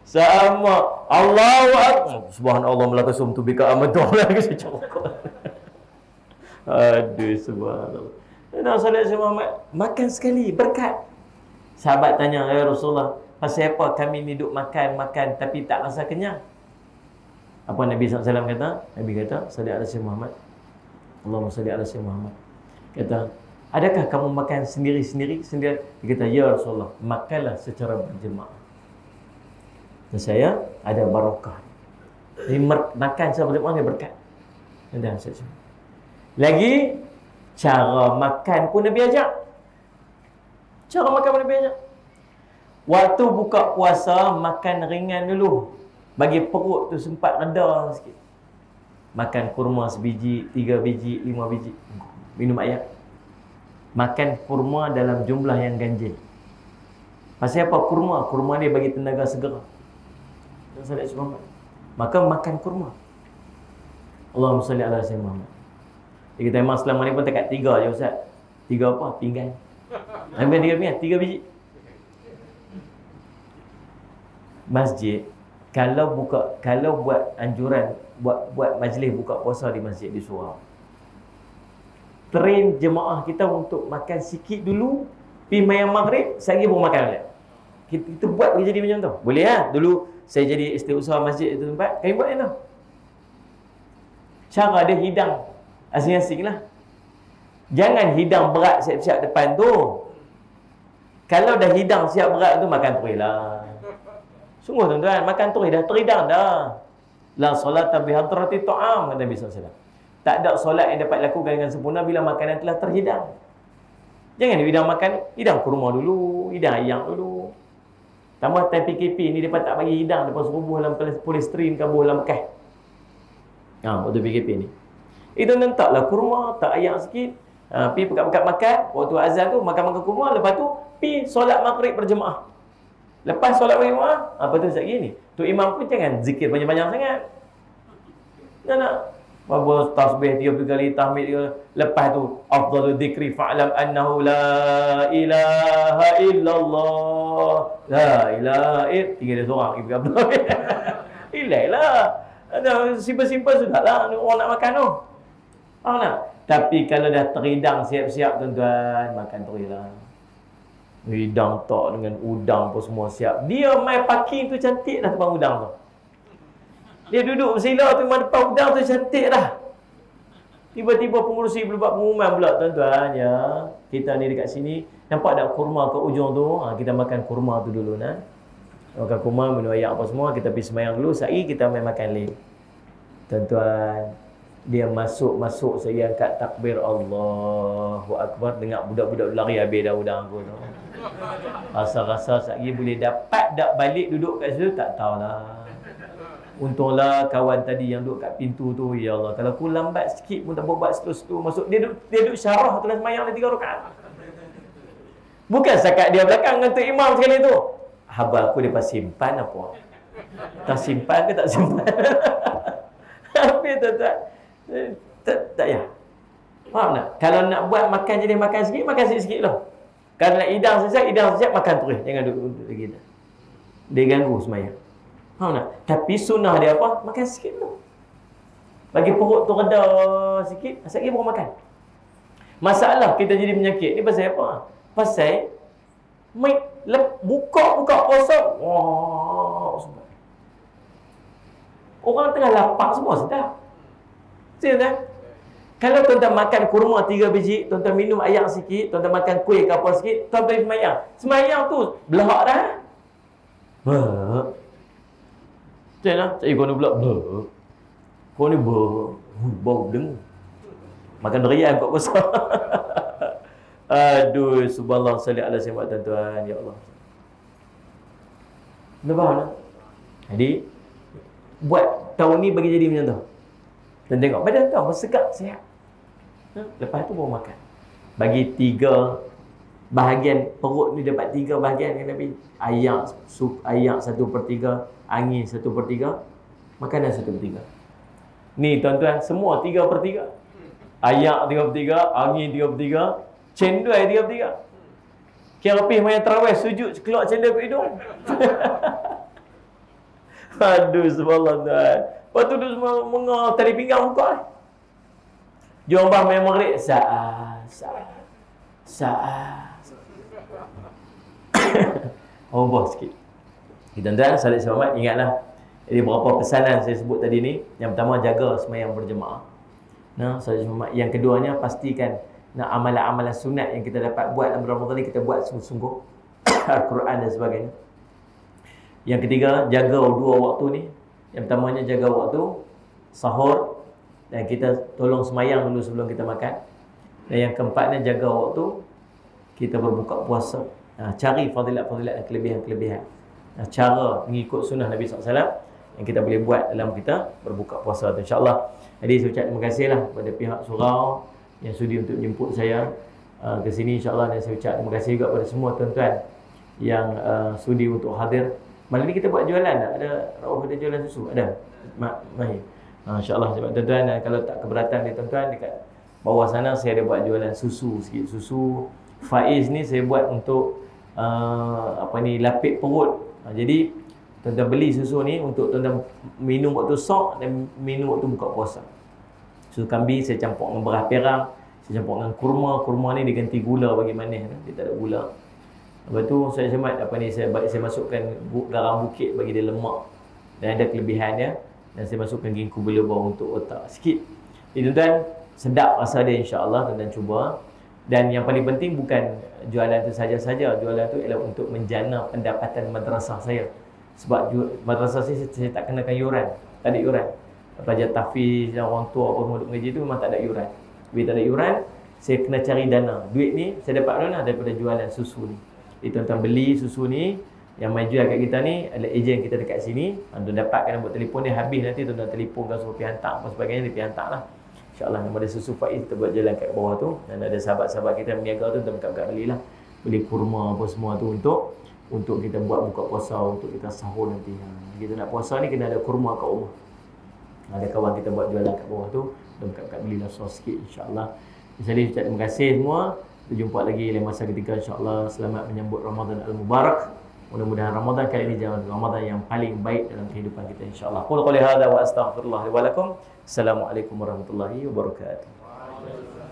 Sama Allahu Akbar. Subhanallah melakasum tu bika amadullah lagi secokok. Aduh subhanallah. Nak solat sama makan sekali berkat. Sahabat tanya, ya Rasulullah, pasal apa kami ni duk makan tapi tak rasa kenyang? Apa Nabi SAW kata? Nabi kata, salli ala sayyidina Muhammad. Allahumma salli ala sayyidina Muhammad. Kata, adakah kamu makan sendiri-sendiri? Dia kata, ya Rasulullah, makanlah secara berjemaah. Dan saya ada barakah. Jadi makan secara berjemaah ni berkat. Dan lagi, cara makan pun Nabi ajak. Cara makan pun Nabi ajak. Waktu buka puasa, makan ringan dulu. Bagi perut tu sempat reda sikit. Makan kurma sebiji, 3 biji, 5 biji. Minum air. Makan kurma dalam jumlah yang ganjil. Pasal apa kurma? Kurma ni bagi tenaga segera. Maka makan kurma. Allahumma salli ala sayyidina Muhammad. Dia kata memang selama ni pun dekat 3 je Ustaz. 3 apa? Pinggan. Ambil 3 pinggan, 3 biji. Masjid kalau buat anjuran buat majlis buka puasa di masjid di surau. Train jemaah kita untuk makan sikit dulu, pergi mayang maghrib, saya pun makan balik. Kita buat jadi macam tu. Boleh lah. Dulu saya jadi istiusaha masjid itu tempat, kami buat tu. Cara dia hidang asing-asing lah. Jangan hidang berat siap-siap depan tu. Kalau dah hidang siap berat tu, makan terus lah. Sungguh tuan-tuan, makan terus dah terhidang dah. La solata bihadrati ta'am, kata Nabi SAW. Tak ada solat yang dapat lakukan dengan sempurna bila makanan telah terhidang. Jangan hidang makan, hidang kurma dulu, hidang ayam dulu. Tambah time PKP ni, mereka tak bagi hidang, mereka suruh buah dalam polisterin, kabuh dalam bekas. Waktu PKP ni. Itu nentaklah kurma, tak ayam sikit. Pergi pekat-pekat makan, waktu azan tu, makan-makan kurma, lepas tu, pergi solat maghrib berjemaah. Lepas solat berjemaah, apa tu sekali ni? Tu imam pun jangan zikir panjang-panjang sangat. Nak bawa tasbih 3 kali, tahmid 3. Lepas tu, afdalu dzikri fa'lam annahu la ilaha illallah. La ilaha illallah. Tinggal dia seorang ibu apa? Ilailah. Ada simple-simple sudahlah orang nak makan tu. Faham tak? Tapi kalau dah teridang siap-siap tuan-tuan, makan terilah. Hidang tak dengan udang pun semua siap. Dia main parking tu cantik dah depan udang tu. Dia duduk bersila tu depan udang tu cantik dah. Tiba-tiba pengurusi boleh buat pengumuman pula, tuan-tuan ya. Kita ni dekat sini, nampak tak kurma ke ujung tu? Kita makan kurma tu dulu nah. Makan kurma, minum air apa semua, kita pergi semayang dulu, sehari kita main makan leh. Tuan-tuan, dia masuk saya angkat takbir Allahu Akbar, dengar budak-budak lari habis dah udang aku tu. Rasa-rasa sekali boleh dapat tak balik duduk kat situ, tak tahulah. Untunglah kawan tadi yang duduk kat pintu tu, ya Allah, kalau aku lambat sikit pun tak buat setu-setu masuk. Dia duduk syarah tulis semayang ni 3 rakaat. Bukan setakat dia belakang dengan tu imam sekali tu. Haba aku lepas simpan apa? Tak simpan ke tak simpan? Habis tuan-tuan. Tak ya. Faham tak? Kalau nak buat makan jadi makan sikit lah. Kalau nak hidang siap, makan terus. Jangan duduk lagi dah. Dia ganggu semayang. Faham tak? Tapi sunnah dia apa? Makan sikit tu. Bagi perut tu reda sikit, asal lagi baru makan. Masalah kita jadi penyakit ni pasal apa? Pasal buka puasa. Wah, orang tengah lapar semua sedap. Betul tak? Kalau tuan-tuan makan kurma 3 biji, tuan-tuan minum air sikit, tuan-tuan makan kuih ke apa sikit, tuan-tuan semayang. Semayang tu belahak dah. Betul tak? Saya kau ni pula kau ni bau dengu. Makan durian buka puasa. Aduh, subhanallah, salli ala sayyidina tuan-tuan, ya Allah. Nampak tak? Jadi buat tahun ni bagi jadi macam tu. Dan tengok badan kau segak, sihat. Lepas tu baru makan. Bagi 3 bahagian perut ni, dapat 3 bahagian kan Nabi. Ayak 1/3, angin 1/3, makanan 1/3. Ni tuan-tuan, semua 3/3. Ayak 3/3, angin 3/3, cendol 3/3. Kira pergi main tarawih, sujud keluar cendol ke hidung. Aduh, subhanallah tuan. Lepas tu dia semua mengar tali pinggang buka. Jom bah main maghrib. Saat. Ubah sikit. Tuan-tuan, salat selamat, ingatlah. Jadi beberapa pesanan saya sebut tadi ni. Yang pertama, jaga sembahyang berjemaah. Nah, salat selamat. Yang keduanya, pastikan amalan-amalan sunat yang kita dapat buat dalam Ramadan ni kita buat sungguh-sungguh. Al-Quran dan sebagainya. Yang ketiga, jaga dua waktu ni. Yang pertamanya, jaga waktu sahur. Dan kita tolong sembahyang dulu sebelum kita makan. Dan yang keempatnya, jaga waktu kita berbuka puasa. Cari fadilat-fadilat dan kelebihan-kelebihan. Cara mengikut sunnah Nabi SAW yang kita boleh buat dalam kita berbuka puasa tu, insyaAllah. Jadi saya ucap terima kasihlah kepada pihak surau yang sudi untuk menjemput saya ke sini, insyaAllah. Dan saya ucap terima kasih juga kepada semua tuan-tuan yang sudi untuk hadir. Malam ni kita buat jualan tak? Ada Rauf ada jualan susu? Ada? Mahir? InsyaAllah. Sebab tuan-tuan, kalau tak keberatan ni tuan-tuan, dekat bawah sana saya ada buat jualan susu sikit. Susu Faiz ni saya buat untuk lapik perut. Jadi tuan-tuan beli susu ni untuk tuan-tuan minum waktu sok dan minum waktu buka puasa. Susu kambing saya campur dengan beras perang, saya campur dengan kurma. Kurma ni diganti gula bagi manis, dia tak ada gula. Lepas tu saya masukkan garam bukit bagi dia lemak dan ada kelebihannya. Dan saya masukkan ginkgo biloba untuk otak sikit. Jadi tuan-tuan, sedap rasa dia, insya-Allah tuan-tuan cuba. Dan yang paling penting bukan jualan tu saja-saja. Jualan tu ialah untuk menjana pendapatan madrasah saya. Sebab madrasah saya tak kenakan yuran. Tak ada yuran. Pelajar tahfiz dan orang tua apa semua duduk mengaji tu memang tak ada yuran. Bila tak ada yuran, saya kena cari dana. Duit ni saya dapat mana daripada jualan susu ni. Jadi tuan-tuan beli susu ni, yang main jual kat kita ni adalah ejen kita dekat sini. Tuan dapatkan nombor telefon dia, habis nanti tuan telefon kan suruh pergi hantar apa sebagainya, dia pergi hantar lah. InsyaAllah nama dia susu Faiz, kita buat jalan kat bawah tu. Dan ada sahabat-sahabat kita yang berniaga tu, kita buka belilah. Beli kurma apa semua tu untuk kita buat buka puasa, untuk kita sahur nanti. Kita nak puasa ni kena ada kurma kat rumah. Ada kawan kita buat jualan kat bawah tu, kita buka belilah sos sikit, insyaAllah. Jadi terima kasih semua. Kita jumpa lagi lain masa ketika, insyaAllah. Selamat menyambut Ramadan Al-Mubarak. Mudah-mudahan Ramadan kali ini jangan Ramadan yang paling baik dalam kehidupan kita, insyaAllah. Qul qouli hadza wa astaghfirullah li wa lakum. Assalamualaikum warahmatullahi wabarakatuh.